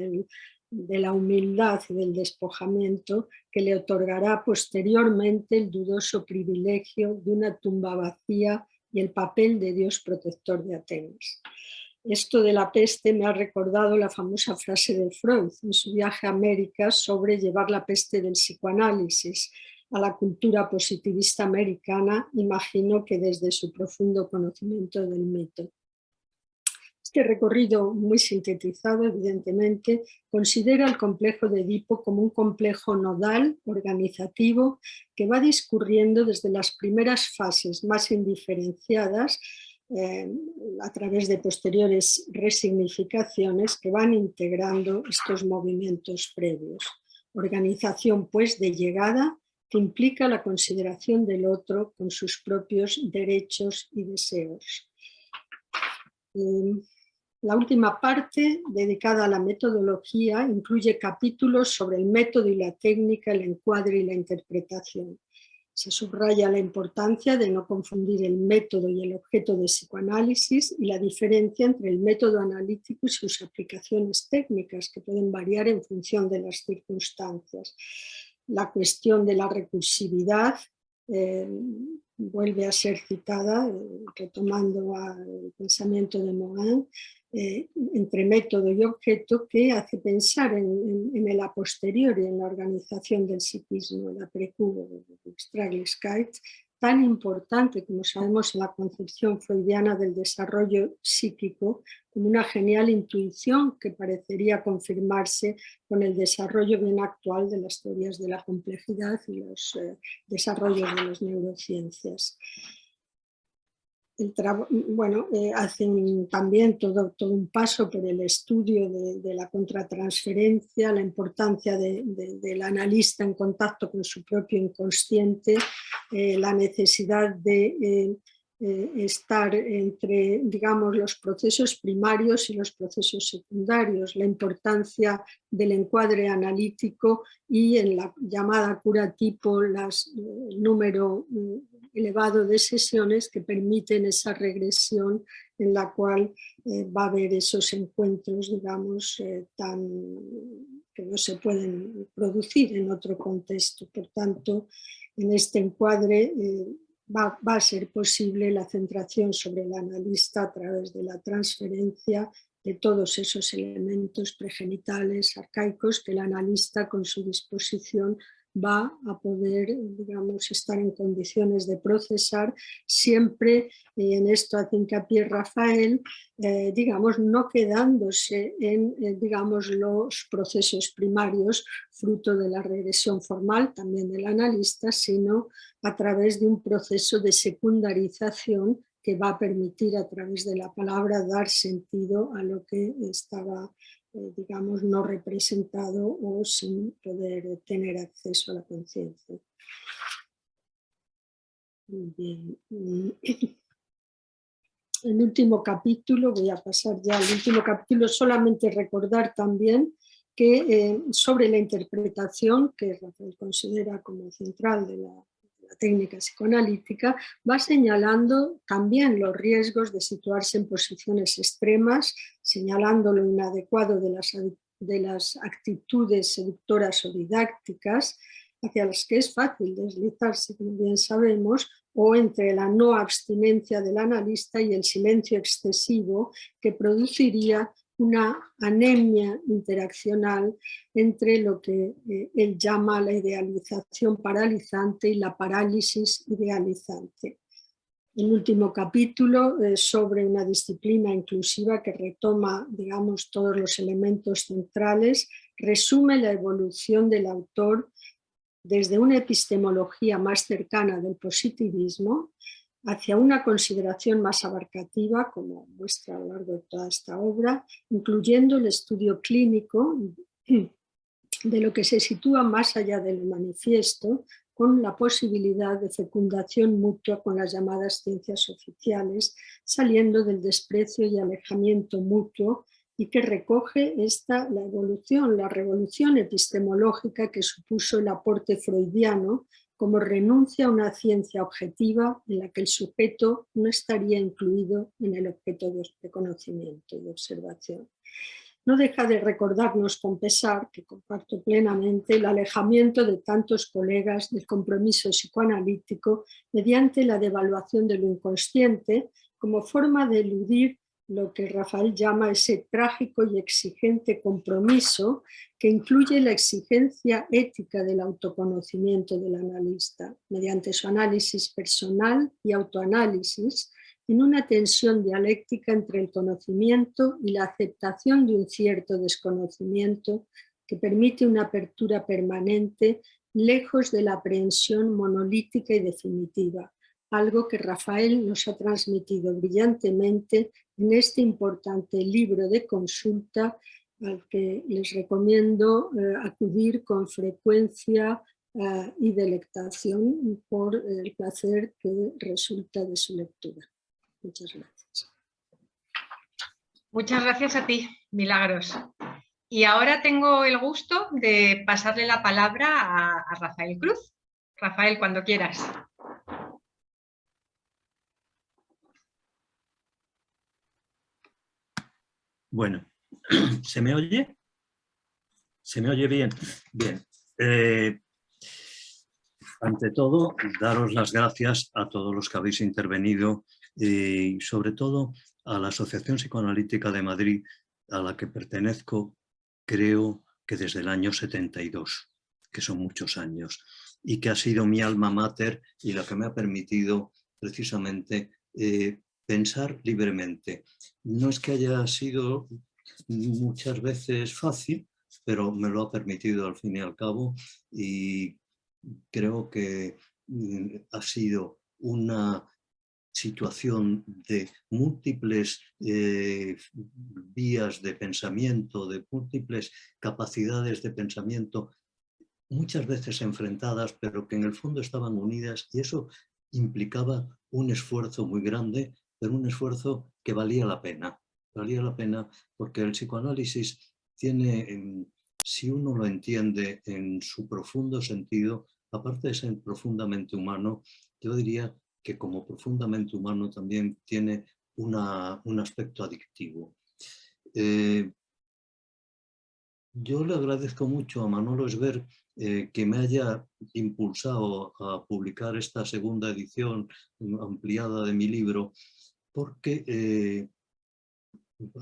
de la humildad y del despojamiento que le otorgará posteriormente el dudoso privilegio de una tumba vacía y el papel de Dios protector de Atenas. Esto de la peste me ha recordado la famosa frase de Freud en su viaje a América sobre llevar la peste del psicoanálisis a la cultura positivista americana, imagino que desde su profundo conocimiento del mito. Este recorrido, muy sintetizado evidentemente, considera el complejo de Edipo como un complejo nodal, organizativo, que va discurriendo desde las primeras fases más indiferenciadas a través de posteriores resignificaciones que van integrando estos movimientos previos. Organización, pues, de llegada, que implica la consideración del otro con sus propios derechos y deseos. La última parte, dedicada a la metodología, incluye capítulos sobre el método y la técnica, el encuadre y la interpretación. Se subraya la importancia de no confundir el método y el objeto de psicoanálisis y la diferencia entre el método analítico y sus aplicaciones técnicas, que pueden variar en función de las circunstancias. La cuestión de la recursividad vuelve a ser citada, retomando el pensamiento de Morin, entre método y objeto, que hace pensar en el a posteriori, en la organización del psiquismo, la precubo, Stragelskeit, tan importante, como sabemos, en la concepción freudiana del desarrollo psíquico, como una genial intuición que parecería confirmarse con el desarrollo bien actual de las teorías de la complejidad y los desarrollos de las neurociencias. Hacen también todo un paso por el estudio de la contratransferencia, la importancia del analista en contacto con su propio inconsciente, la necesidad de estar entre, digamos, los procesos primarios y los procesos secundarios, la importancia del encuadre analítico y en la llamada cura tipo el número elevado de sesiones que permiten esa regresión en la cual va a haber esos encuentros, digamos, que no se pueden producir en otro contexto. Por tanto, en este encuadre va a ser posible la centración sobre el analista a través de la transferencia de todos esos elementos pregenitales, arcaicos, que el analista con su disposición va a poder, digamos, estar en condiciones de procesar siempre, y en esto hace hincapié Rafael, digamos, no quedándose en, digamos, los procesos primarios fruto de la regresión formal también del analista, sino a través de un proceso de secundarización que va a permitir a través de la palabra dar sentido a lo que estaba digamos, no representado o sin poder tener acceso a la conciencia. Bien. El último capítulo, voy a pasar ya al último capítulo, solamente recordar también que sobre la interpretación, que Rafael considera como central de la técnica psicoanalítica, va señalando también los riesgos de situarse en posiciones extremas, señalando lo inadecuado de las actitudes seductoras o didácticas, hacia las que es fácil deslizarse, como bien sabemos, o entre la no abstinencia del analista y el silencio excesivo que produciría una anemia interaccional entre lo que él llama la idealización paralizante y la parálisis idealizante. El último capítulo sobre una disciplina inclusiva que retoma, digamos, todos los elementos centrales, resume la evolución del autor desde una epistemología más cercana del positivismo hacia una consideración más abarcativa, como muestra a lo largo de toda esta obra, incluyendo el estudio clínico de lo que se sitúa más allá del manifiesto, con la posibilidad de fecundación mutua con las llamadas ciencias oficiales, saliendo del desprecio y alejamiento mutuo, y que recoge la revolución epistemológica que supuso el aporte freudiano como renuncia a una ciencia objetiva en la que el sujeto no estaría incluido en el objeto de conocimiento y de observación. no deja de recordarnos con pesar, que comparto plenamente, el alejamiento de tantos colegas del compromiso psicoanalítico mediante la devaluación de lo inconsciente como forma de eludir lo que Rafael llama ese trágico y exigente compromiso que incluye la exigencia ética del autoconocimiento del analista, mediante su análisis personal y autoanálisis, en una tensión dialéctica entre el conocimiento y la aceptación de un cierto desconocimiento que permite una apertura permanente lejos de la aprehensión monolítica y definitiva, algo que Rafael nos ha transmitido brillantemente en este importante libro de consulta al que les recomiendo acudir con frecuencia y delectación por el placer que resulta de su lectura. Muchas gracias. Muchas gracias a ti, Milagros. Y ahora tengo el gusto de pasarle la palabra a Rafael Cruz. Rafael, cuando quieras. Bueno, ¿se me oye? ¿Se me oye bien? Bien. Ante todo, daros las gracias a todos los que habéis intervenido y sobre todo a la Asociación Psicoanalítica de Madrid, a la que pertenezco, creo que desde el año 72, que son muchos años, y que ha sido mi alma mater y la que me ha permitido precisamente pensar libremente. No es que haya sido muchas veces fácil, pero me lo ha permitido al fin y al cabo, y creo que ha sido una situación de múltiples vías de pensamiento, de múltiples capacidades de pensamiento, muchas veces enfrentadas, pero que en el fondo estaban unidas, y eso implicaba un esfuerzo muy grande, pero un esfuerzo que valía la pena. Valía la pena porque el psicoanálisis tiene, si uno lo entiende en su profundo sentido, aparte de ser profundamente humano, yo diría que como profundamente humano también tiene un aspecto adictivo. Yo le agradezco mucho a Manolo Esber que me haya impulsado a publicar esta segunda edición ampliada de mi libro, porque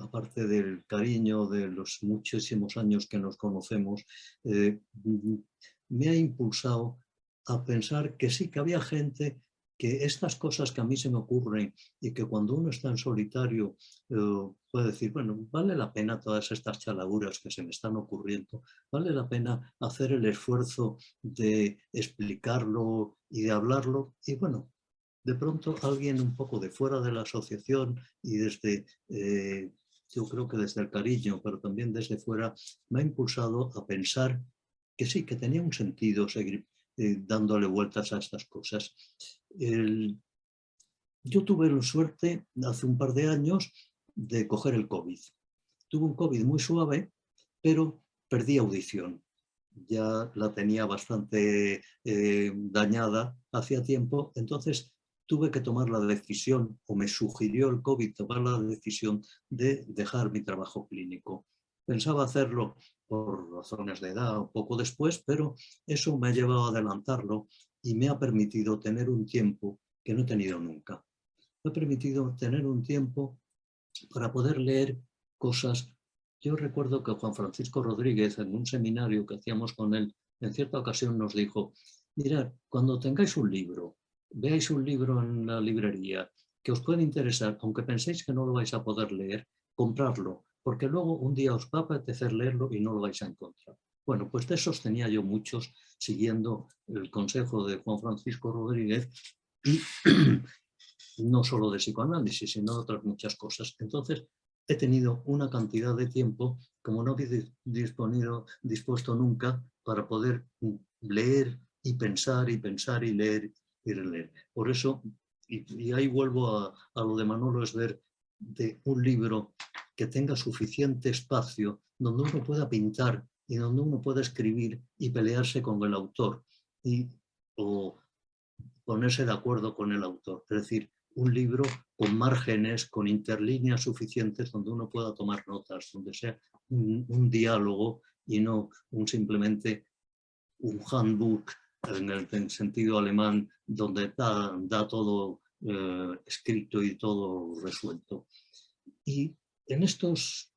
aparte del cariño de los muchísimos años que nos conocemos, me ha impulsado a pensar que sí, que había gente que estas cosas que a mí se me ocurren y que cuando uno está en solitario puede decir, bueno, vale la pena todas estas chaladuras que se me están ocurriendo, vale la pena hacer el esfuerzo de explicarlo y de hablarlo, y bueno, de pronto alguien un poco de fuera de la asociación y desde, yo creo que desde el cariño, pero también desde fuera, me ha impulsado a pensar que sí, que tenía un sentido seguir dándole vueltas a estas cosas. Yo tuve la suerte hace un par de años de coger el COVID. Tuve un COVID muy suave, pero perdí audición. Ya la tenía bastante dañada hacía tiempo, entonces tuve que tomar la decisión, o me sugirió el COVID tomar la decisión de dejar mi trabajo clínico. Pensaba hacerlo por razones de edad un poco después, pero eso me ha llevado a adelantarlo y me ha permitido tener un tiempo que no he tenido nunca. Me ha permitido tener un tiempo para poder leer cosas. Yo recuerdo que Juan Francisco Rodríguez, en un seminario que hacíamos con él, en cierta ocasión nos dijo, mirad, cuando tengáis un libro, veáis un libro en la librería que os puede interesar, aunque penséis que no lo vais a poder leer, comprarlo, porque luego un día os va a apetecer leerlo y no lo vais a encontrar. Bueno, pues de esos tenía yo muchos, siguiendo el consejo de Juan Francisco Rodríguez, y no solo de psicoanálisis, sino de otras muchas cosas. Entonces, he tenido una cantidad de tiempo como no había dispuesto nunca para poder leer y pensar y leer y releer. Por eso, y ahí vuelvo a lo de Manolo Esber, de un libro que tenga suficiente espacio donde uno pueda pintar y donde uno pueda escribir y pelearse con el autor o ponerse de acuerdo con el autor. Es decir, un libro con márgenes, con interlíneas suficientes donde uno pueda tomar notas, donde sea un diálogo y no simplemente un handbook en el sentido alemán donde da todo escrito y todo resuelto. Y en estos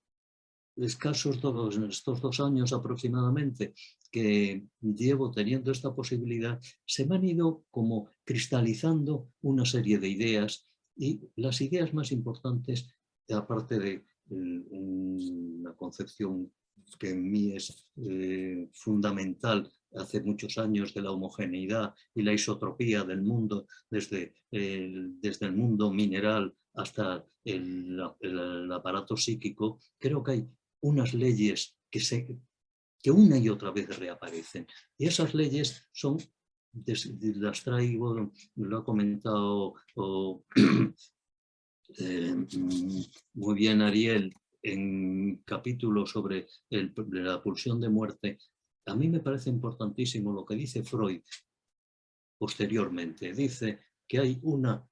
estos 2 años aproximadamente que llevo teniendo esta posibilidad, se me han ido como cristalizando una serie de ideas, y las ideas más importantes, aparte de una concepción que en mí es fundamental hace muchos años, de la homogeneidad y la isotropía del mundo, desde el mundo mineral hasta el aparato psíquico, creo que hay unas leyes que una y otra vez reaparecen. Y esas leyes son, las traigo, lo ha comentado muy bien Ariel en capítulo sobre la pulsión de muerte. A mí me parece importantísimo lo que dice Freud posteriormente. Dice que hay una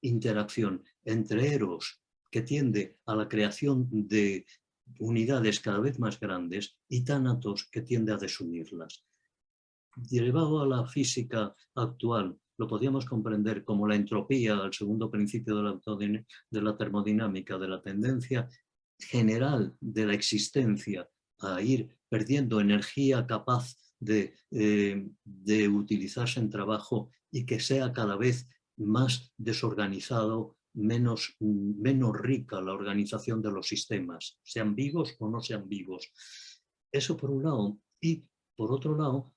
interacción entre Eros, que tiende a la creación de unidades cada vez más grandes, y Tánatos, que tiende a desunirlas. Llevado a la física actual, lo podríamos comprender como la entropía, el segundo principio de la termodinámica, de la tendencia general de la existencia a ir perdiendo energía capaz de utilizarse en trabajo, y que sea cada vez más desorganizado, menos rica la organización de los sistemas, sean vivos o no sean vivos. Eso por un lado. Y por otro lado,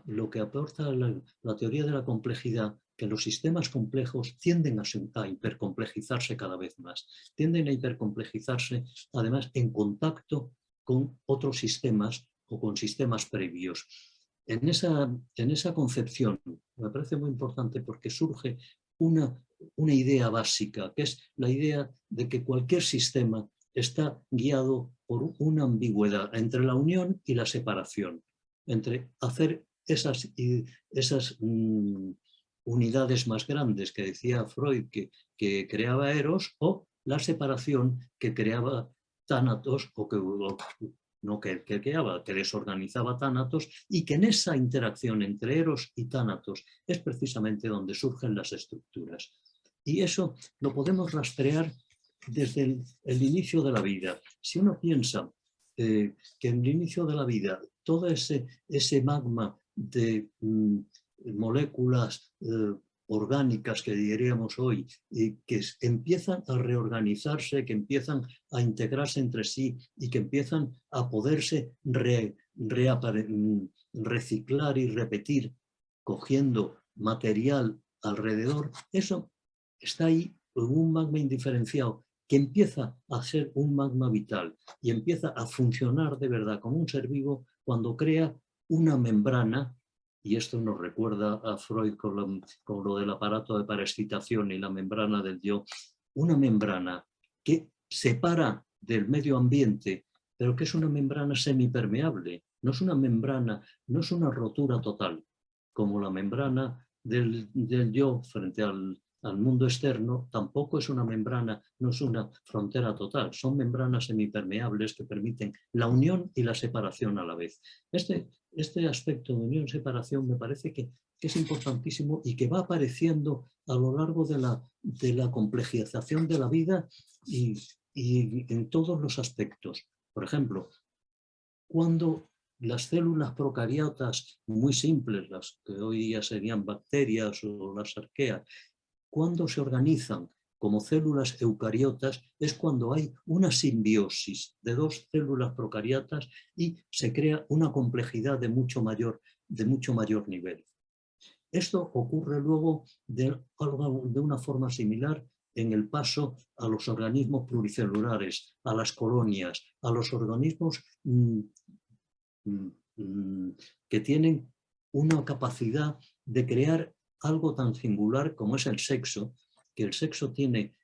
lo que aporta la teoría de la complejidad, que los sistemas complejos tienden a hipercomplejizarse cada vez más. Tienden a hipercomplejizarse, además, en contacto con otros sistemas o con sistemas previos. En esa concepción me parece muy importante, porque surge una idea básica, que es la idea de que cualquier sistema está guiado por una ambigüedad entre la unión y la separación, entre hacer esas unidades más grandes que decía Freud que creaba Eros, o la separación que creaba Tánatos, que desorganizaba Tánatos, y que en esa interacción entre Eros y Tánatos es precisamente donde surgen las estructuras. Y eso lo podemos rastrear desde el inicio de la vida. Si uno piensa que en el inicio de la vida todo ese magma de moléculas orgánicas, que diríamos hoy, que empiezan a reorganizarse, que empiezan a integrarse entre sí y que empiezan a poderse reciclar y repetir, cogiendo material alrededor, eso está ahí en un magma indiferenciado, que empieza a ser un magma vital y empieza a funcionar de verdad como un ser vivo cuando crea una membrana. Y esto nos recuerda a Freud con lo del aparato de paraexcitación y la membrana del yo. Una membrana que separa del medio ambiente, pero que es una membrana semipermeable. No es una membrana, no es una rotura total, como la membrana del yo frente al mundo externo. Tampoco es una membrana, no es una frontera total. Son membranas semipermeables que permiten la unión y la separación a la vez. Este aspecto de unión-separación me parece que es importantísimo, y que va apareciendo a lo largo de la complejización de la vida y en todos los aspectos. Por ejemplo, cuando las células procariotas muy simples, las que hoy ya serían bacterias o las arqueas, cuando se organizan como células eucariotas, es cuando hay una simbiosis de 2 células procariotas y se crea una complejidad de mucho mayor nivel. Esto ocurre luego de una forma similar en el paso a los organismos pluricelulares, a las colonias, a los organismos que tienen una capacidad de crear algo tan singular como es el sexo, que el sexo tiene,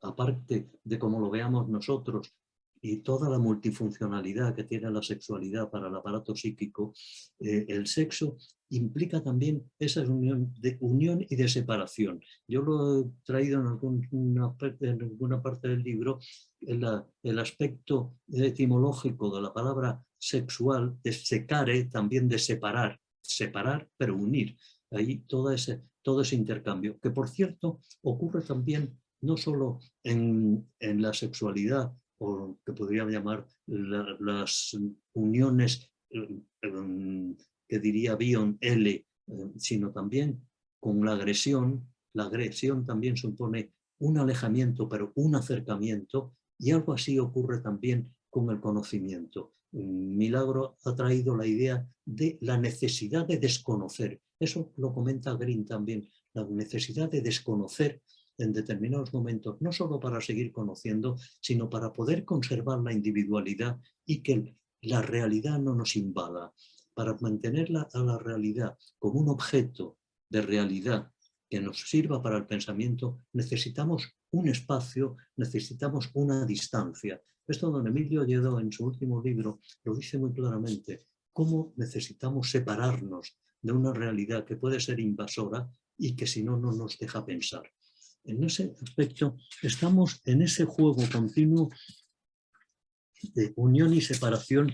aparte de como lo veamos nosotros, y toda la multifuncionalidad que tiene la sexualidad para el aparato psíquico, el sexo implica también esa unión y de separación. Yo lo he traído en alguna parte del libro, el aspecto etimológico de la palabra sexual, de secare, también de separar, pero unir. Ahí todo ese intercambio, que por cierto ocurre también no solo en la sexualidad, o que podría llamar las uniones que diría Bion L, sino también con la agresión. La agresión también supone un alejamiento, pero un acercamiento, y algo así ocurre también con el conocimiento. Milagro ha traído la idea de la necesidad de desconocer. Eso lo comenta Green también, la necesidad de desconocer en determinados momentos, no solo para seguir conociendo, sino para poder conservar la individualidad y que la realidad no nos invada. Para mantenerla a la realidad como un objeto de realidad que nos sirva para el pensamiento, necesitamos un espacio, necesitamos una distancia. Esto don Emilio Lledó en su último libro lo dice muy claramente, cómo necesitamos separarnos de una realidad que puede ser invasora y que si no, no nos deja pensar. En ese aspecto estamos en ese juego continuo de unión y separación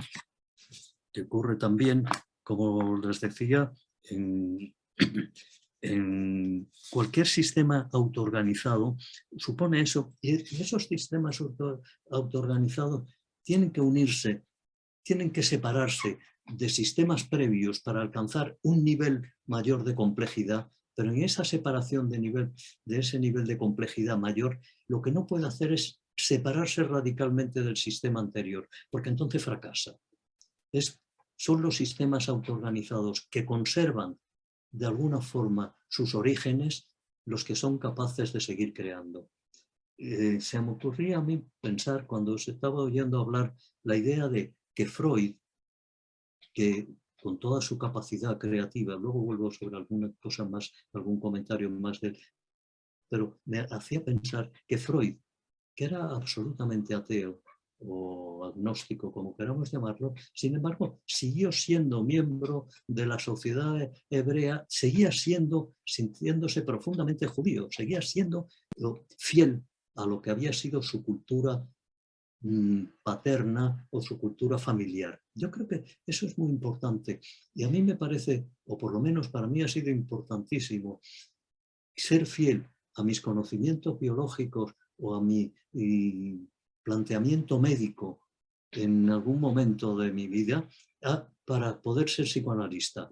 que ocurre también, como les decía, en cualquier sistema autoorganizado. Supone eso, y esos sistemas autoorganizados tienen que unirse, tienen que separarse de sistemas previos para alcanzar un nivel mayor de complejidad, pero en esa separación de ese nivel de complejidad mayor, lo que no puede hacer es separarse radicalmente del sistema anterior, porque entonces fracasa. Son los sistemas autoorganizados que conservan de alguna forma sus orígenes los que son capaces de seguir creando. Se me ocurría a mí pensar, cuando se estaba oyendo hablar, la idea de que Freud, que con toda su capacidad creativa, luego vuelvo sobre alguna cosa más, algún comentario más de él, pero me hacía pensar que Freud, que era absolutamente ateo o agnóstico, como queramos llamarlo, sin embargo, siguió siendo miembro de la sociedad hebrea, seguía sintiéndose profundamente judío, seguía siendo fiel a lo que había sido su cultura paterna o su cultura familiar. Yo creo que eso es muy importante y a mí me parece, o por lo menos para mí ha sido importantísimo, ser fiel a mis conocimientos biológicos o a mi planteamiento médico en algún momento de mi vida para poder ser psicoanalista.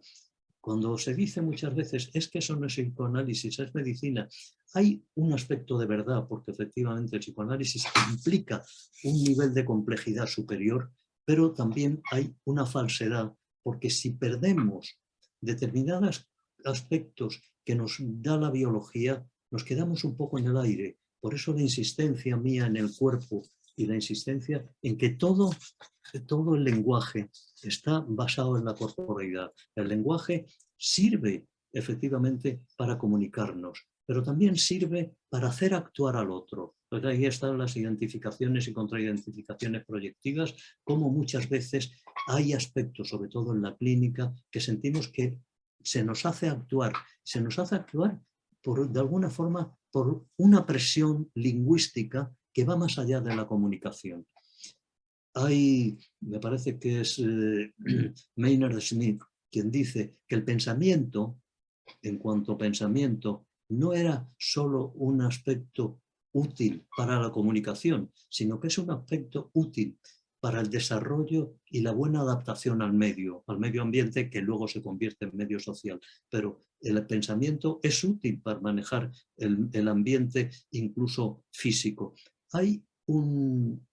Cuando se dice muchas veces es que eso no es psicoanálisis, es medicina, hay un aspecto de verdad, porque efectivamente el psicoanálisis implica un nivel de complejidad superior, pero también hay una falsedad, porque si perdemos determinados aspectos que nos da la biología, nos quedamos un poco en el aire. Por eso la insistencia mía en el cuerpo y la insistencia en que todo el lenguaje está basado en la corporeidad. El lenguaje sirve efectivamente para comunicarnos, pero también sirve para hacer actuar al otro. Pues ahí están las identificaciones y contraidentificaciones proyectivas, como muchas veces hay aspectos, sobre todo en la clínica, que sentimos que se nos hace actuar de alguna forma por una presión lingüística que va más allá de la comunicación. Me parece que es Maynard Smith quien dice que el pensamiento, en cuanto a pensamiento, no era solo un aspecto útil para la comunicación, sino que es un aspecto útil para el desarrollo y la buena adaptación al medio ambiente, que luego se convierte en medio social. Pero el pensamiento es útil para manejar el ambiente, incluso físico. Hay un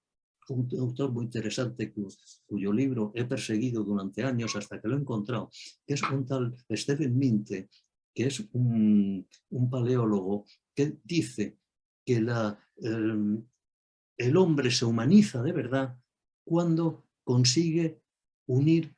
autor muy interesante cuyo libro he perseguido durante años hasta que lo he encontrado, que es un tal Stephen Minte, que es un paleólogo que dice que el hombre se humaniza de verdad cuando consigue unir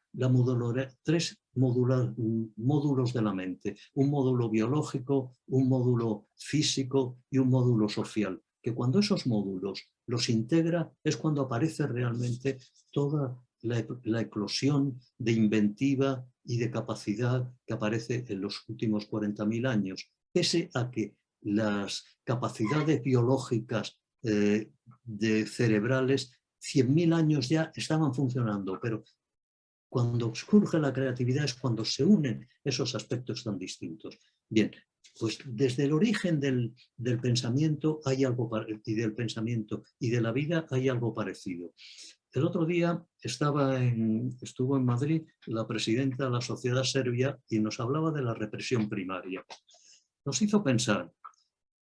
tres módulos de la mente, un módulo biológico, un módulo físico y un módulo social, que cuando esos módulos los integra es cuando aparece realmente toda la eclosión de inventiva y de capacidad que aparece en los últimos 40.000 años, pese a que las capacidades biológicas cerebrales 100.000 años ya estaban funcionando, pero cuando surge la creatividad es cuando se unen esos aspectos tan distintos. Bien, pues desde el origen del pensamiento hay algo, y del pensamiento y de la vida hay algo parecido. El otro día estuvo en Madrid la presidenta de la Sociedad Serbia y nos hablaba de la represión primaria. Nos hizo pensar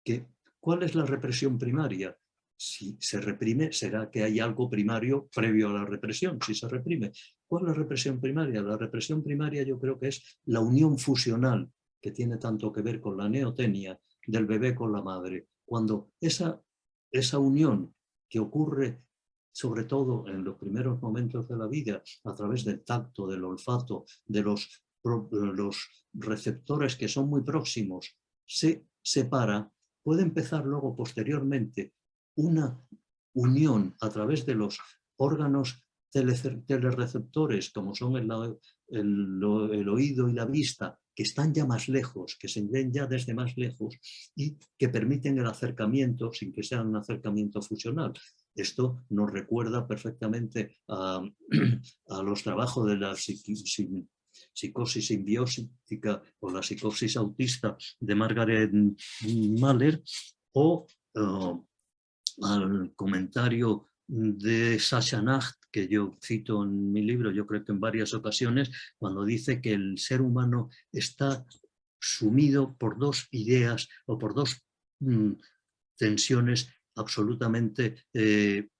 que ¿cuál es la represión primaria? Si se reprime, será que hay algo primario previo a la represión, si se reprime. ¿Cuál es la represión primaria? La represión primaria yo creo que es la unión fusional, que tiene tanto que ver con la neotenia del bebé con la madre. Cuando esa unión que ocurre sobre todo en los primeros momentos de la vida, a través del tacto, del olfato, de los receptores que son muy próximos, se separa, puede empezar luego posteriormente una unión a través de los órganos telereceptores, como son el oído y la vista, que están ya más lejos, que se ven ya desde más lejos y que permiten el acercamiento sin que sea un acercamiento fusional. Esto nos recuerda perfectamente a los trabajos de la psicosis simbiótica o la psicosis autista de Margaret Mahler o al comentario de Sasha Nacht, que yo cito en mi libro, yo creo que en varias ocasiones, cuando dice que el ser humano está sumido por dos ideas o por dos tensiones absolutamente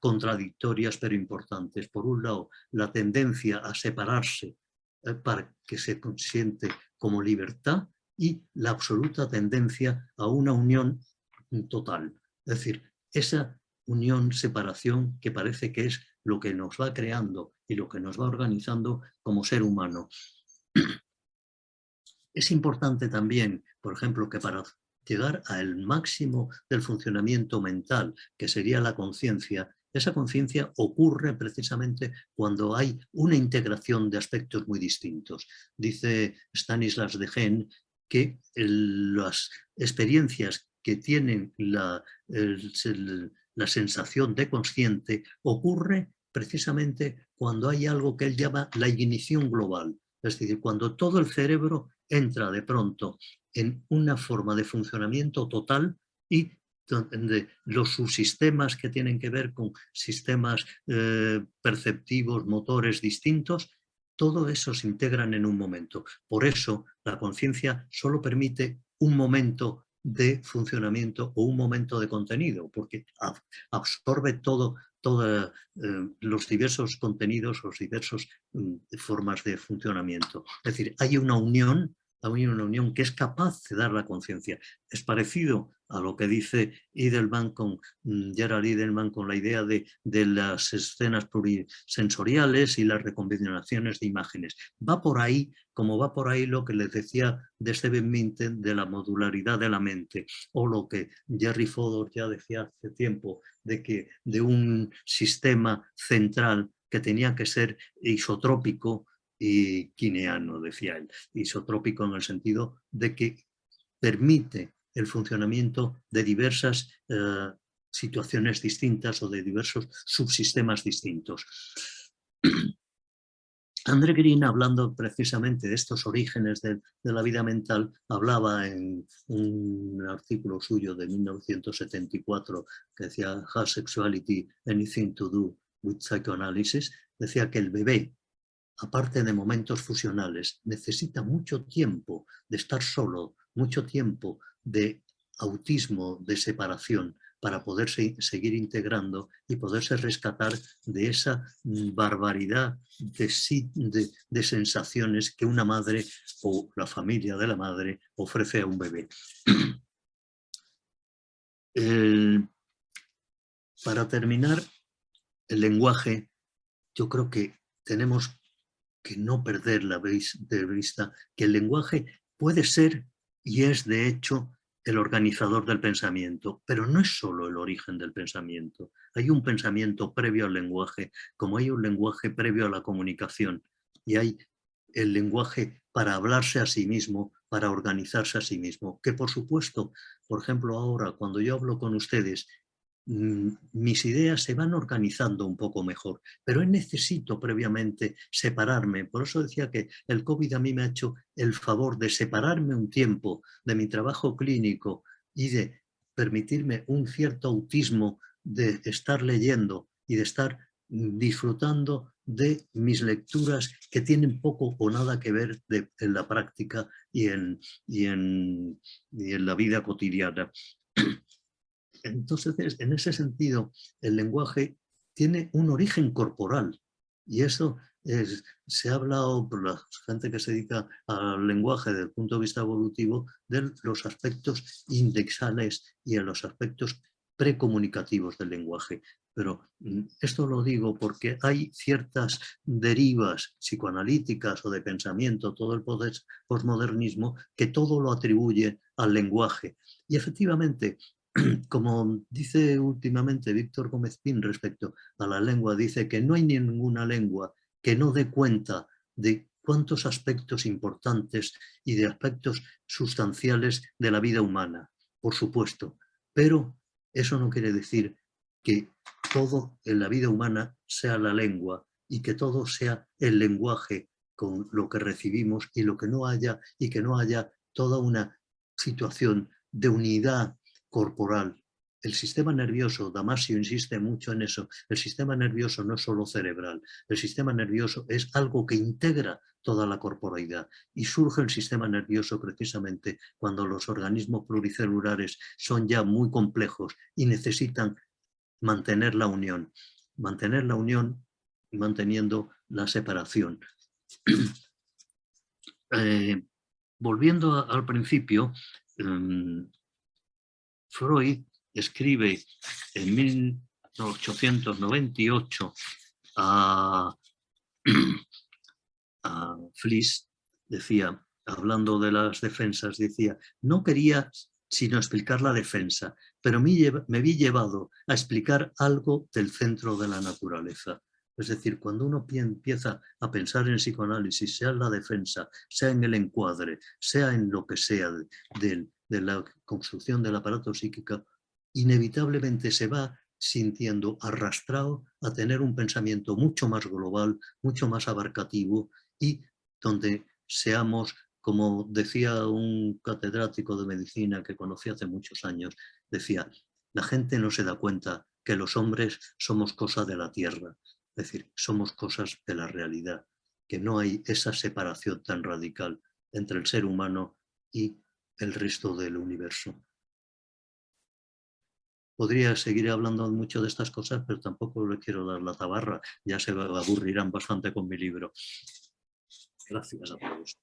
contradictorias pero importantes. Por un lado, la tendencia a separarse para que se siente como libertad y la absoluta tendencia a una unión total. Es decir, esa unión, separación que parece que es lo que nos va creando y lo que nos va organizando como ser humano. Es importante también, por ejemplo, que para llegar al máximo del funcionamiento mental, que sería la conciencia, esa conciencia ocurre precisamente cuando hay una integración de aspectos muy distintos. Dice Stanislas Dehaene que las experiencias que tienen la sensación de consciente ocurre precisamente cuando hay algo que él llama la ignición global. Es decir, cuando todo el cerebro entra de pronto en una forma de funcionamiento total y de los subsistemas que tienen que ver con sistemas perceptivos, motores distintos, todo eso se integran en un momento. Por eso la conciencia solo permite un momento de funcionamiento o un momento de contenido, porque absorbe todos los diversos contenidos, los diversos formas de funcionamiento. Es decir, hay una unión que es capaz de dar la conciencia. Es parecido a lo que dice Gerard Edelman con la idea de las escenas plurisensoriales y las recombinaciones de imágenes. Va por ahí, como va por ahí lo que les decía de Steven Minton de la modularidad de la mente, o lo que Jerry Fodor ya decía hace tiempo, de un sistema central que tenía que ser isotrópico y quineano, decía él. Isotrópico en el sentido de que permite el funcionamiento de diversas situaciones distintas o de diversos subsistemas distintos. André Green, hablando precisamente de estos orígenes de la vida mental, hablaba en un artículo suyo de 1974 que decía ¿Has sexuality anything to do with psychoanalysis? Decía que el bebé, aparte de momentos fusionales, necesita mucho tiempo de estar solo, mucho tiempo de autismo, de separación, para poderse seguir integrando y poderse rescatar de esa barbaridad de sensaciones que una madre o la familia de la madre ofrece a un bebé. Para terminar, el lenguaje, yo creo que tenemos que no perder de vista que el lenguaje puede ser y es de hecho el organizador del pensamiento, pero no es solo el origen del pensamiento. Hay un pensamiento previo al lenguaje, como hay un lenguaje previo a la comunicación, y hay el lenguaje para hablarse a sí mismo, para organizarse a sí mismo, que por supuesto, por ejemplo ahora cuando yo hablo con ustedes, mis ideas se van organizando un poco mejor, pero necesito previamente separarme. Por eso decía que el COVID a mí me ha hecho el favor de separarme un tiempo de mi trabajo clínico y de permitirme un cierto autismo de estar leyendo y de estar disfrutando de mis lecturas que tienen poco o nada que ver en la práctica y en la vida cotidiana. Entonces, en ese sentido, el lenguaje tiene un origen corporal y eso se ha hablado por la gente que se dedica al lenguaje desde el punto de vista evolutivo de los aspectos indexales y en los aspectos precomunicativos del lenguaje. Pero esto lo digo porque hay ciertas derivas psicoanalíticas o de pensamiento, todo el postmodernismo, que todo lo atribuye al lenguaje. Y efectivamente, como dice últimamente Víctor Gómez Pin respecto a la lengua, dice que no hay ninguna lengua que no dé cuenta de cuántos aspectos importantes y de aspectos sustanciales de la vida humana, por supuesto, pero eso no quiere decir que todo en la vida humana sea la lengua y que todo sea el lenguaje con lo que recibimos y lo que no haya, y que no haya toda una situación de unidad corporal. El sistema nervioso, Damasio insiste mucho en eso, el sistema nervioso no es solo cerebral, el sistema nervioso es algo que integra toda la corporeidad y surge el sistema nervioso precisamente cuando los organismos pluricelulares son ya muy complejos y necesitan mantener la unión manteniendo la separación. Volviendo al principio, Freud escribe en 1898 a Fliess, decía, hablando de las defensas, decía, no quería sino explicar la defensa, pero me vi llevado a explicar algo del centro de la naturaleza. Es decir, cuando uno empieza a pensar en psicoanálisis, sea en la defensa, sea en el encuadre, sea en lo que sea de la construcción del aparato psíquico, inevitablemente se va sintiendo arrastrado a tener un pensamiento mucho más global, mucho más abarcativo y donde seamos, como decía un catedrático de medicina que conocí hace muchos años, decía, la gente no se da cuenta que los hombres somos cosa de la tierra, es decir, somos cosas de la realidad, que no hay esa separación tan radical entre el ser humano y el resto del universo. Podría seguir hablando mucho de estas cosas, pero tampoco le quiero dar la tabarra, ya se aburrirán bastante con mi libro. Gracias a todos.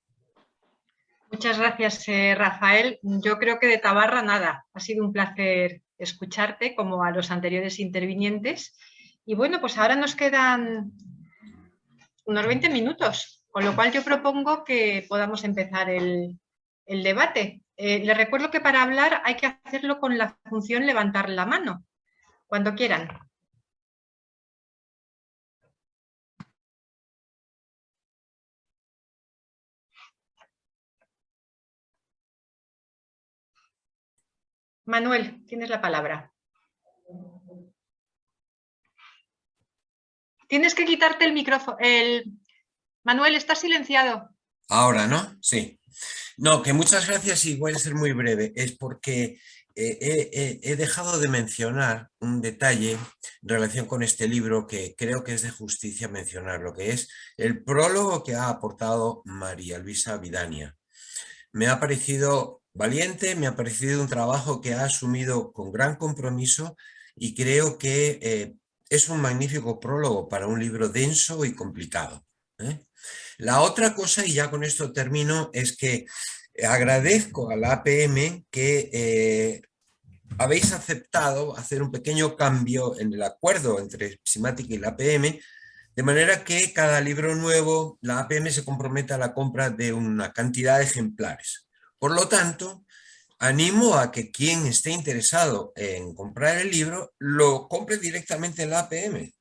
Muchas gracias, Rafael. Yo creo que de tabarra nada. Ha sido un placer escucharte, como a los anteriores intervinientes. Y bueno, pues ahora nos quedan unos 20 minutos, con lo cual yo propongo que podamos empezar el debate. Les recuerdo que para hablar hay que hacerlo con la función levantar la mano, cuando quieran. Manuel, tienes la palabra. Tienes que quitarte el micrófono. Manuel, estás silenciado. Ahora, ¿no? Sí. No, que muchas gracias y voy a ser muy breve. Es porque he dejado de mencionar un detalle en relación con este libro que creo que es de justicia mencionar, lo que es el prólogo que ha aportado María Luisa Vidania. Me ha parecido valiente, me ha parecido un trabajo que ha asumido con gran compromiso y creo que es un magnífico prólogo para un libro denso y complicado. La otra cosa, y ya con esto termino, es que agradezco a la APM que habéis aceptado hacer un pequeño cambio en el acuerdo entre Psimática y la APM, de manera que cada libro nuevo, la APM se compromete a la compra de una cantidad de ejemplares. Por lo tanto, animo a que quien esté interesado en comprar el libro lo compre directamente en la APM.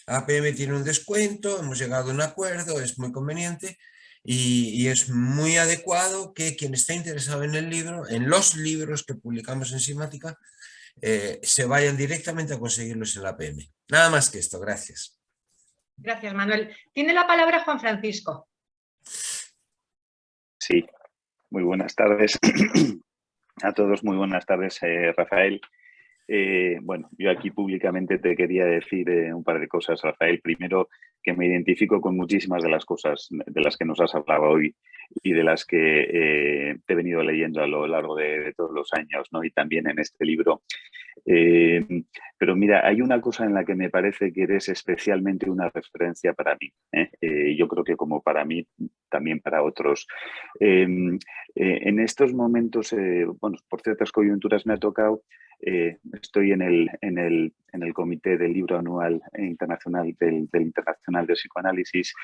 La APM tiene un descuento, hemos llegado a un acuerdo, es muy conveniente y es muy adecuado que quien esté interesado en el libro, en los libros que publicamos en Simática, se vayan directamente a conseguirlos en la APM. Nada más que esto, gracias. Gracias, Manuel. Tiene la palabra Juan Francisco. Sí, muy buenas tardes a todos, muy buenas tardes, Rafael. Bueno, yo aquí públicamente te quería decir un par de cosas, Rafael. Primero, que me identifico con muchísimas de las cosas de las que nos has hablado hoy y de las que te he venido leyendo a lo largo de todos los años, ¿no? Y también en este libro. Pero mira, hay una cosa en la que me parece que eres especialmente una referencia para mí. Yo creo que como para mí, también para otros. En estos momentos, bueno, por ciertas coyunturas me ha tocado, estoy en el comité del libro anual internacional del Internacional de Psicoanálisis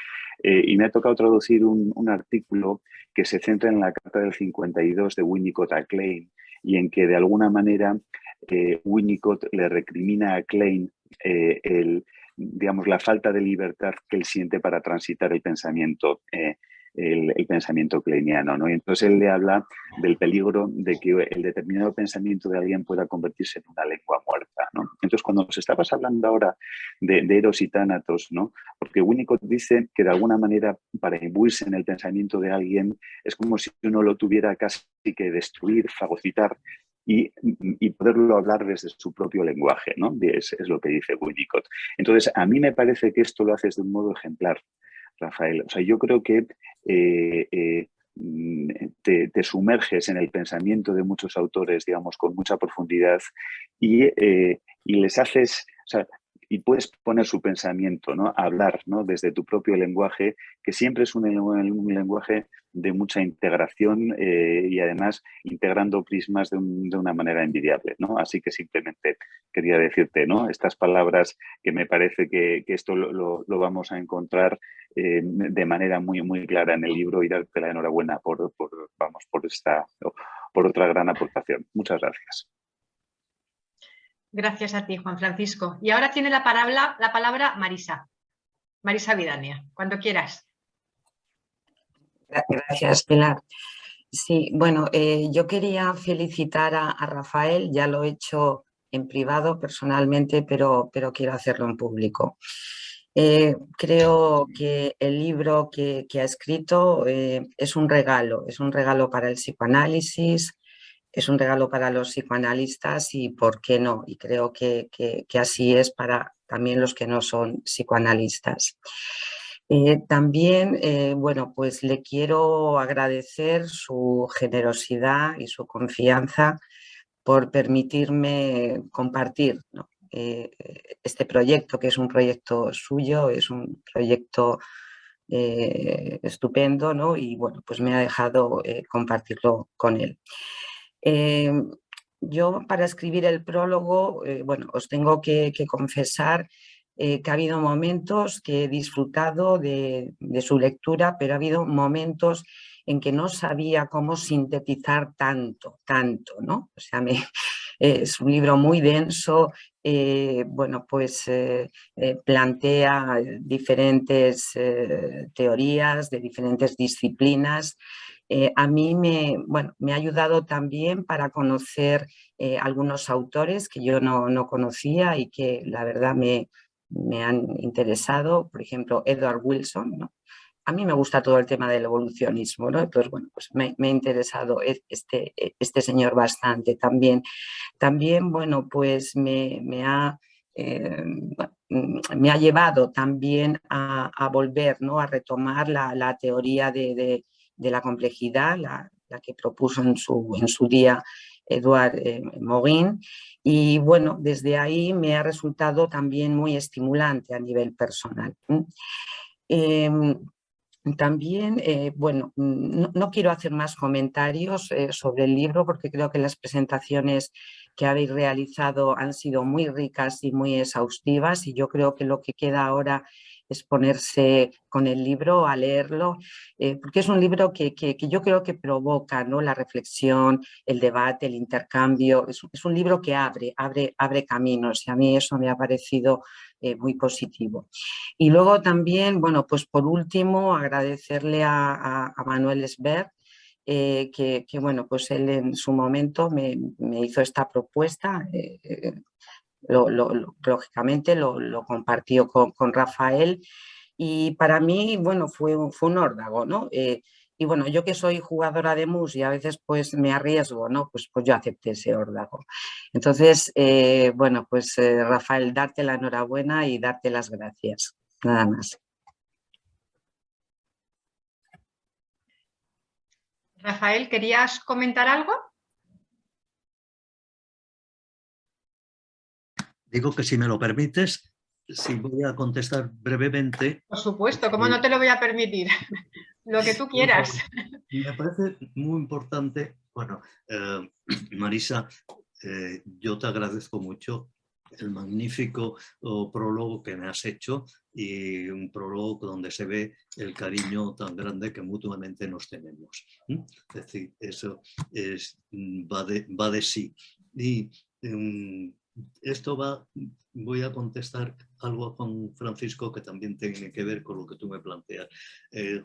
y me ha tocado traducir un artículo que se centra en la Carta del 52 de Winnicott a Klein y en que de alguna manera Winnicott le recrimina a Klein digamos, la falta de libertad que él siente para transitar el pensamiento kleiniano, ¿no? Y entonces él le habla del peligro de que el determinado pensamiento de alguien pueda convertirse en una lengua muerta, ¿no? Entonces, cuando nos estabas hablando ahora de Eros y Tánatos, ¿no? Porque Winnicott dice que de alguna manera para imbuirse en el pensamiento de alguien es como si uno lo tuviera casi que destruir, fagocitar y poderlo hablar desde su propio lenguaje, ¿no? Es lo que dice Winnicott. Entonces, a mí me parece que esto lo haces de un modo ejemplar, Rafael. O sea, yo creo que te sumerges en el pensamiento de muchos autores, digamos, con mucha profundidad y les haces, o sea, y puedes poner su pensamiento, ¿no? Hablar, ¿no? Desde tu propio lenguaje, que siempre es un lenguaje de mucha integración y además integrando prismas de una manera envidiable, ¿no? Así que simplemente quería decirte, ¿no? Estas palabras que me parece que esto lo vamos a encontrar de manera muy, muy clara en el libro y darte la enhorabuena por otra gran aportación. Muchas gracias. Gracias a ti, Juan Francisco. Y ahora tiene la palabra Marisa. Marisa Vidania, cuando quieras. Gracias, Pilar. Sí, bueno, yo quería felicitar a Rafael, ya lo he hecho en privado, personalmente, pero quiero hacerlo en público. Creo que el libro que ha escrito es un regalo para el psicoanálisis, es un regalo para los psicoanalistas y por qué no, y creo que así es para también los que no son psicoanalistas. También, bueno, pues le quiero agradecer su generosidad y su confianza por permitirme compartir, ¿no? Este proyecto, que es un proyecto suyo, es un proyecto estupendo, ¿no? Y bueno, pues me ha dejado compartirlo con él. Yo para escribir el prólogo, bueno, os tengo que confesar que ha habido momentos que he disfrutado de su lectura, pero ha habido momentos en que no sabía cómo sintetizar tanto, ¿no? O sea, es un libro muy denso, bueno, pues plantea diferentes teorías de diferentes disciplinas. A mí me ha ayudado también para conocer algunos autores que yo no conocía y que la verdad me han interesado, por ejemplo, Edward Wilson, ¿no? A mí me gusta todo el tema del evolucionismo, ¿no? Entonces, bueno, pues me ha interesado este señor bastante también. También, bueno, pues me ha llevado también a volver, ¿no? A retomar la teoría de la complejidad, la que propuso en su día Edouard Morin, y bueno, desde ahí me ha resultado también muy estimulante a nivel personal. También, bueno, no quiero hacer más comentarios sobre el libro porque creo que las presentaciones que habéis realizado han sido muy ricas y muy exhaustivas y yo creo que lo que queda ahora es ponerse con el libro a leerlo, porque es un libro que yo creo que provoca, ¿no?, la reflexión, el debate, el intercambio. Es un libro que abre caminos, y a mí eso me ha parecido muy positivo. Y luego también, bueno, pues por último, agradecerle a Manuel Esbert, que bueno, pues él en su momento me hizo esta propuesta. Lógicamente lo compartió con Rafael, y para mí, bueno, fue un órdago, ¿no? Y bueno, yo que soy jugadora de mus y a veces pues me arriesgo, ¿no? Pues yo acepté ese órdago. Entonces, bueno, pues Rafael, darte la enhorabuena y darte las gracias. Nada más. Rafael, ¿querías comentar algo? Digo que si me lo permites, si voy a contestar brevemente. Por supuesto, ¿cómo no te lo voy a permitir? Lo que tú quieras. Me parece muy importante, bueno, Marisa, yo te agradezco mucho el magnífico prólogo que me has hecho, y un prólogo donde se ve el cariño tan grande que mutuamente nos tenemos. Es decir, eso va de sí. Y esto voy a contestar algo a Juan Francisco que también tiene que ver con lo que tú me planteas.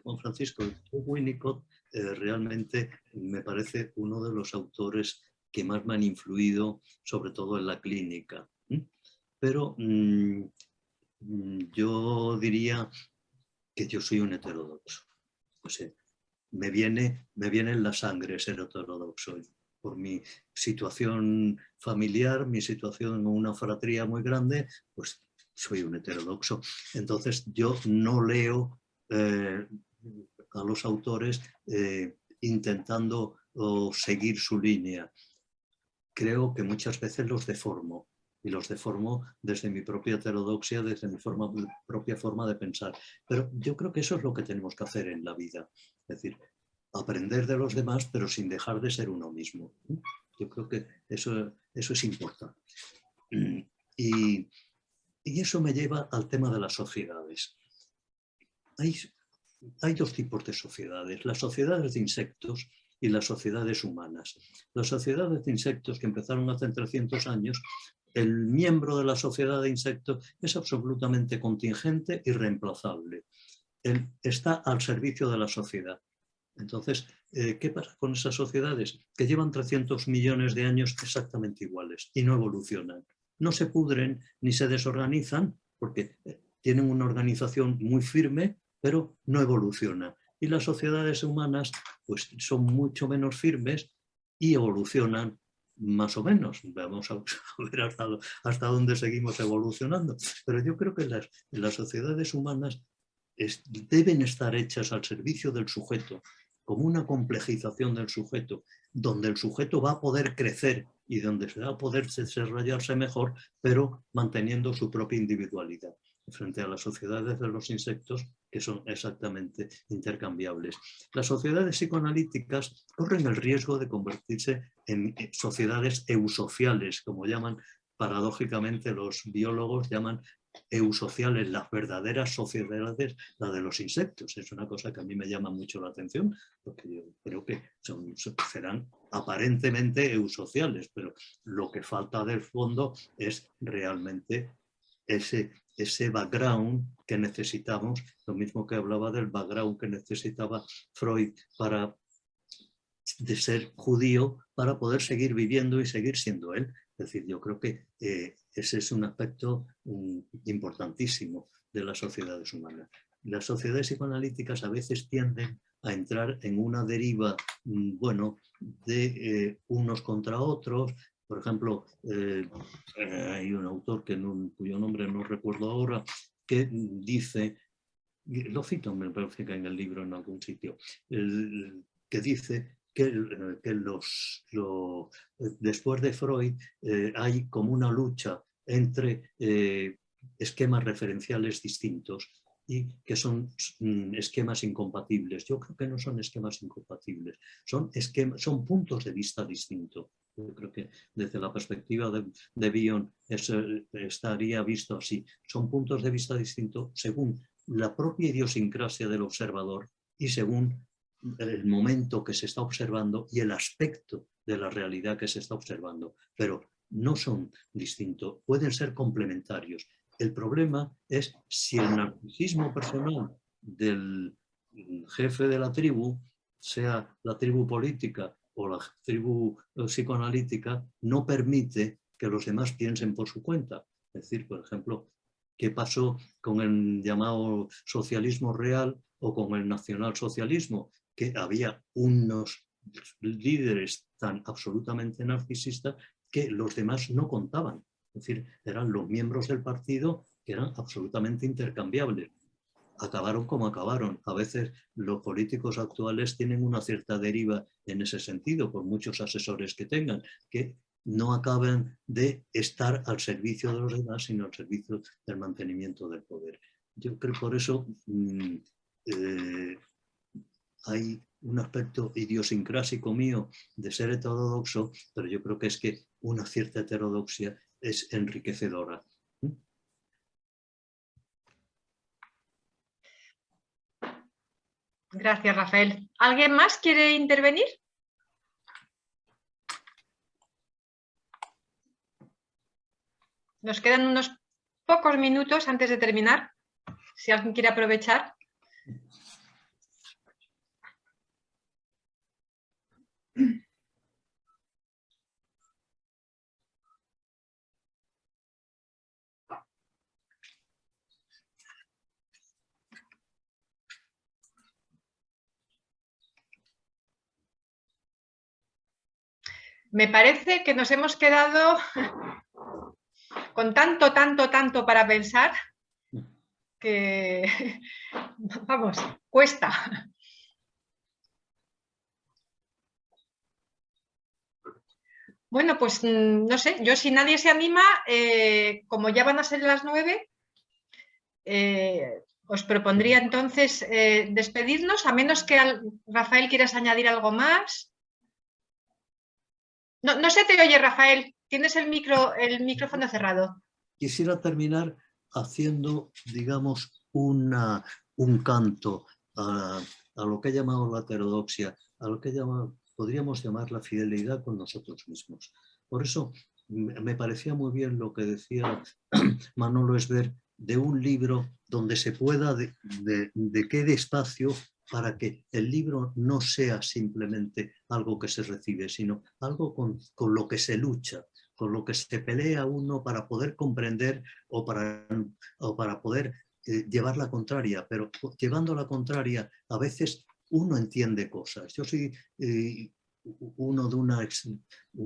Juan Francisco Winnicott realmente me parece uno de los autores que más me han influido, sobre todo en la clínica. Pero yo diría que yo soy un heterodoxo. O sea, me viene en la sangre ser heterodoxo. Por mi situación familiar, mi situación en una fratría muy grande, pues soy un heterodoxo. Entonces yo no leo a los autores intentando seguir su línea. Creo que muchas veces los deformo, y los deformo desde mi propia heterodoxia, desde mi propia forma de pensar. Pero yo creo que eso es lo que tenemos que hacer en la vida. Es decir, aprender de los demás, pero sin dejar de ser uno mismo. Yo creo que eso es importante. Y eso me lleva al tema de las sociedades. Hay dos tipos de sociedades: las sociedades de insectos y las sociedades humanas. Las sociedades de insectos, que empezaron hace 300 años, el miembro de la sociedad de insectos es absolutamente contingente y reemplazable. Él está al servicio de la sociedad. Entonces, ¿qué pasa con esas sociedades? Que llevan 300 millones de años exactamente iguales y no evolucionan. No se pudren ni se desorganizan porque tienen una organización muy firme, pero no evolucionan. Y las sociedades humanas pues, son mucho menos firmes y evolucionan más o menos. Vamos a ver hasta dónde seguimos evolucionando. Pero yo creo que las sociedades humanas deben estar hechas al servicio del sujeto, como una complejización del sujeto, donde el sujeto va a poder crecer y donde se va a poder desarrollarse mejor, pero manteniendo su propia individualidad, frente a las sociedades de los insectos, que son exactamente intercambiables. Las sociedades psicoanalíticas corren el riesgo de convertirse en sociedades eusociales, como llaman paradójicamente los biólogos, llaman eusociales, las verdaderas sociedades, la de los insectos. Es una cosa que a mí me llama mucho la atención, porque yo creo que serán aparentemente eusociales, pero lo que falta del fondo es realmente ese background que necesitamos, lo mismo que hablaba del background que necesitaba Freud de ser judío para poder seguir viviendo y seguir siendo él. Es decir, yo creo que ese es un aspecto importantísimo de las sociedades humanas. Las sociedades psicoanalíticas a veces tienden a entrar en una deriva, bueno, de unos contra otros. Por ejemplo, hay un autor cuyo nombre no recuerdo ahora, que dice, lo cito, me parece que en el libro en algún sitio, que dice que después de Freud hay como una lucha entre esquemas referenciales distintos y que son esquemas incompatibles. Yo creo que no son esquemas incompatibles, son puntos de vista distintos. Yo creo que desde la perspectiva de Bion estaría visto así. Son puntos de vista distintos según la propia idiosincrasia del observador y según el momento que se está observando y el aspecto de la realidad que se está observando. Pero no son distintos, pueden ser complementarios. El problema es si el narcisismo personal del jefe de la tribu, sea la tribu política o la tribu psicoanalítica, no permite que los demás piensen por su cuenta. Es decir, por ejemplo, ¿qué pasó con el llamado socialismo real o con el nacionalsocialismo? Que había unos líderes tan absolutamente narcisistas que los demás no contaban. Es decir, eran los miembros del partido que eran absolutamente intercambiables. Acabaron como acabaron. A veces los políticos actuales tienen una cierta deriva en ese sentido, por muchos asesores que tengan, que no acaban de estar al servicio de los demás, sino al servicio del mantenimiento del poder. Yo creo que por eso hay un aspecto idiosincrásico mío de ser heterodoxo, pero yo creo que es que una cierta heterodoxia es enriquecedora. Gracias, Rafael. ¿Alguien más quiere intervenir? Nos quedan unos pocos minutos antes de terminar, si alguien quiere aprovechar. Me parece que nos hemos quedado con tanto para pensar que, vamos, cuesta. Bueno, pues no sé, yo si nadie se anima, como ya van a ser las 9, os propondría entonces despedirnos, a menos que Rafael quieras añadir algo más. No se te oye, Rafael, tienes el micrófono cerrado. Quisiera terminar haciendo, digamos, un canto a lo que he llamado la heterodoxia, a lo que podríamos llamar la fidelidad con nosotros mismos. Por eso me parecía muy bien lo que decía Manolo Esber de un libro donde se pueda de quede espacio para que el libro no sea simplemente algo que se recibe, sino algo con lo que se lucha, con lo que se pelea uno para poder comprender o para poder llevar la contraria, pero llevando la contraria a veces uno entiende cosas. Yo soy un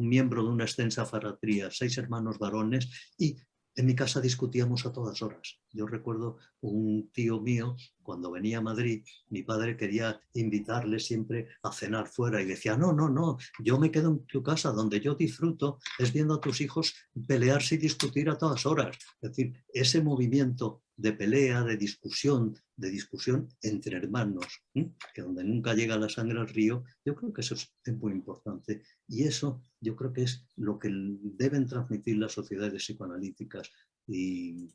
miembro de una extensa fratría, 6 hermanos varones, y en mi casa discutíamos a todas horas. Yo recuerdo un tío mío, cuando venía a Madrid, mi padre quería invitarle siempre a cenar fuera y decía, no, yo me quedo en tu casa, donde yo disfruto es viendo a tus hijos pelearse y discutir a todas horas. Es decir, ese movimiento de pelea, de discusión entre hermanos, que donde nunca llega la sangre al río, yo creo que eso es muy importante. Y eso yo creo que es lo que deben transmitir las sociedades psicoanalíticas, y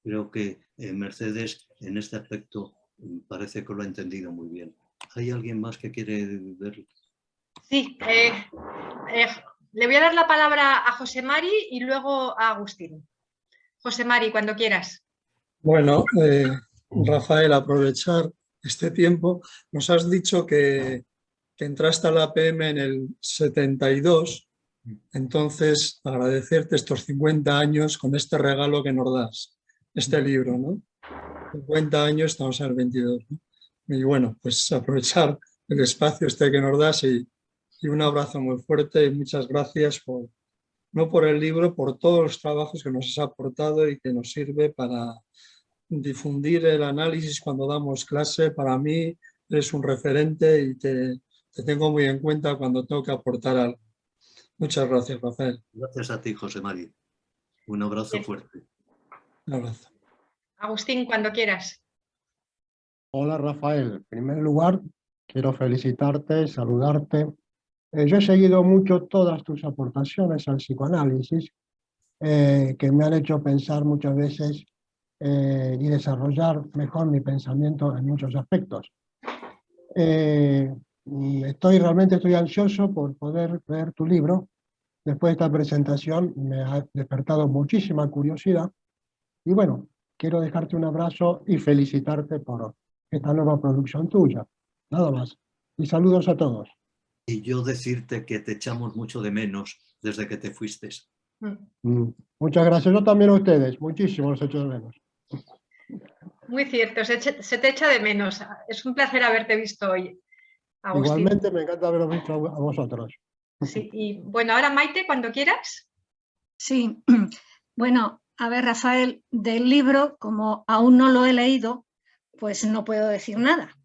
creo que Mercedes en este aspecto parece que lo ha entendido muy bien. ¿Hay alguien más que quiere ver? Sí, le voy a dar la palabra a José Mari y luego a Agustín. José Mari, cuando quieras. Bueno, Rafael, aprovechar este tiempo. Nos has dicho que entraste a la APM en el 72, entonces agradecerte estos 50 años con este regalo que nos das, este libro, ¿no? 50 años, estamos en el 22, ¿no? Y bueno, pues aprovechar el espacio que nos das y un abrazo muy fuerte y muchas gracias no por el libro, por todos los trabajos que nos has aportado y que nos sirve para difundir el análisis cuando damos clase. Para mí eres un referente y te tengo muy en cuenta cuando tengo que aportar algo. Muchas gracias, Rafael. Gracias a ti, José Mari. Un abrazo fuerte. Un abrazo. Agustín, cuando quieras. Hola, Rafael. En primer lugar, quiero felicitarte, saludarte. Yo he seguido mucho todas tus aportaciones al psicoanálisis, que me han hecho pensar muchas veces y desarrollar mejor mi pensamiento en muchos aspectos. Realmente estoy ansioso por poder leer tu libro. Después de esta presentación me ha despertado muchísima curiosidad. Y bueno, quiero dejarte un abrazo y felicitarte por esta nueva producción tuya. Nada más. Y saludos a todos. Y yo decirte que te echamos mucho de menos desde que te fuiste. Muchas gracias. Yo también a ustedes. Muchísimo los echo de menos. Muy cierto, se te echa de menos. Es un placer haberte visto hoy, Agustín. Igualmente me encanta haberos visto a vosotros. Sí, y bueno, ahora Maite, cuando quieras. Sí, bueno, a ver, Rafael, del libro, como aún no lo he leído, pues no puedo decir nada.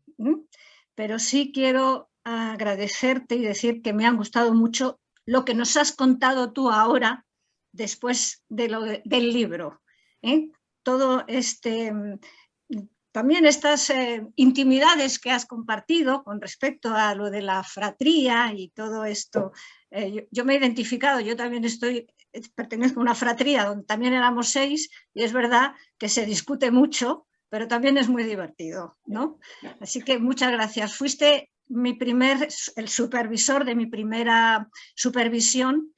Pero sí quiero agradecerte y decir que me ha gustado mucho lo que nos has contado tú ahora, después de del libro. Todo también estas intimidades que has compartido con respecto a lo de la fratría y todo esto. Yo me he identificado, yo también pertenezco a una fratría donde también éramos 6 y es verdad que se discute mucho, pero también es muy divertido, ¿no? Así que muchas gracias. Fuiste el supervisor de mi primera supervisión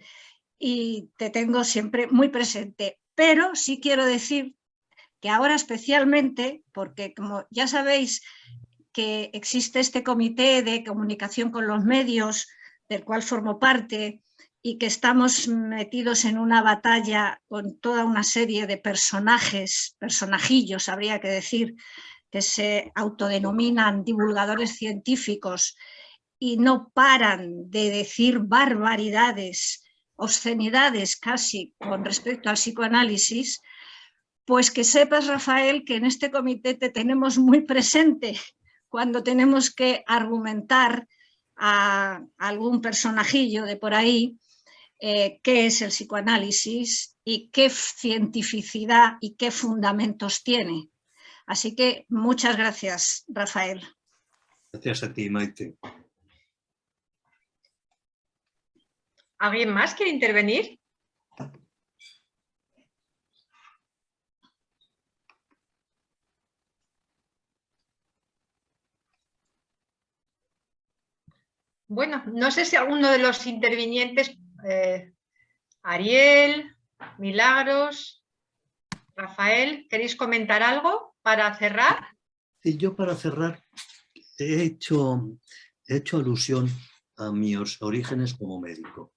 y te tengo siempre muy presente. Pero sí quiero decir que ahora especialmente, porque como ya sabéis que existe este comité de comunicación con los medios, del cual formo parte, y que estamos metidos en una batalla con toda una serie de personajillos, habría que decir, que se autodenominan divulgadores científicos y no paran de decir barbaridades, obscenidades casi con respecto al psicoanálisis, pues que sepas, Rafael, que en este comité te tenemos muy presente cuando tenemos que argumentar a algún personajillo de por ahí qué es el psicoanálisis y qué cientificidad y qué fundamentos tiene. Así que muchas gracias, Rafael. Gracias a ti, Maite. ¿Alguien más quiere intervenir? Bueno, no sé si alguno de los intervinientes, Ariel, Milagros, Rafael, ¿queréis comentar algo para cerrar? Y yo para cerrar he hecho alusión a mis orígenes como médico.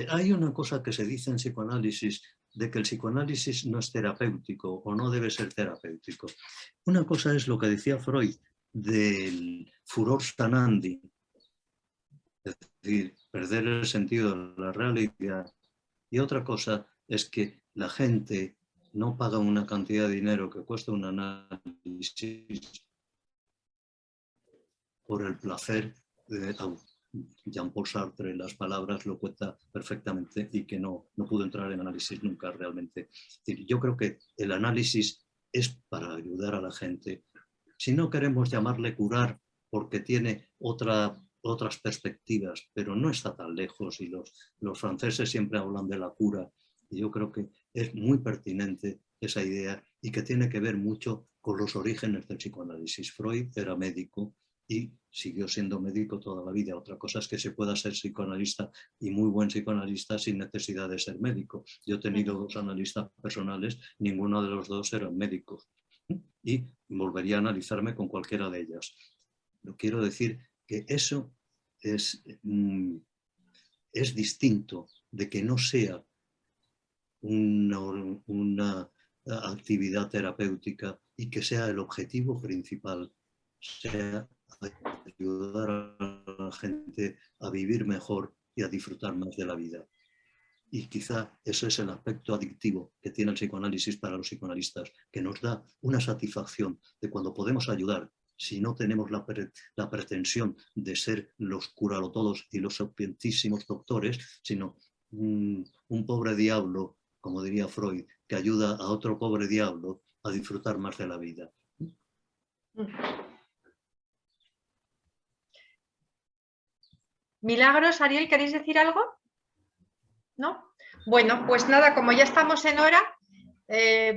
Hay una cosa que se dice en psicoanálisis de que el psicoanálisis no es terapéutico o no debe ser terapéutico. Una cosa es lo que decía Freud del furor sanandi, es decir, perder el sentido de la realidad, y otra cosa es que la gente no paga una cantidad de dinero que cuesta un análisis por el placer. Jean-Paul Sartre, las palabras lo cuenta perfectamente y que no pudo entrar en análisis nunca realmente. Es decir, yo creo que el análisis es para ayudar a la gente. Si no queremos llamarle curar porque tiene otras perspectivas, pero no está tan lejos, y los franceses siempre hablan de la cura, y yo creo que es muy pertinente esa idea y que tiene que ver mucho con los orígenes del psicoanálisis. Freud era médico y siguió siendo médico toda la vida. Otra cosa es que se pueda ser psicoanalista y muy buen psicoanalista sin necesidad de ser médico. Yo he tenido 2 analistas personales, ninguno de los 2 eran médicos y volvería a analizarme con cualquiera de ellas. Lo quiero decir que eso es distinto de que no sea una actividad terapéutica y que sea el objetivo principal, sea ayudar a la gente a vivir mejor y a disfrutar más de la vida. Y quizá ese es el aspecto adictivo que tiene el psicoanálisis para los psicoanalistas, que nos da una satisfacción de cuando podemos ayudar, si no tenemos la pretensión de ser los curalotodos y los sapientísimos doctores, sino un pobre diablo, como diría Freud, que ayuda a otro pobre diablo a disfrutar más de la vida. Milagros, Ariel, ¿queréis decir algo? ¿No? Bueno, pues nada, como ya estamos en hora,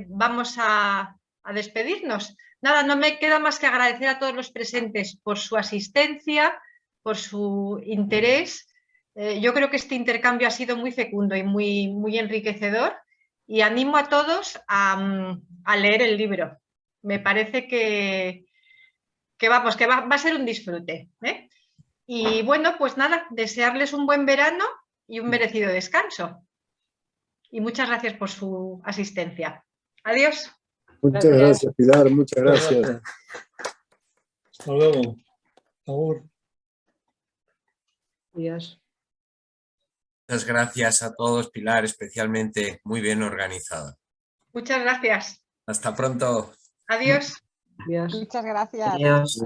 vamos a despedirnos. Nada, no me queda más que agradecer a todos los presentes por su asistencia, por su interés. Yo creo que este intercambio ha sido muy fecundo y muy enriquecedor, y animo a todos a leer el libro. Me parece que va a ser un disfrute, ¿eh? Y bueno, pues nada, desearles un buen verano y un merecido descanso. Y muchas gracias por su asistencia. Adiós. Muchas gracias, Pilar, muchas gracias. Hasta luego. Agur. Adiós. Muchas gracias a todos, Pilar, especialmente muy bien organizada. Muchas gracias. Hasta pronto. Adiós. Adiós. Muchas gracias. Adiós.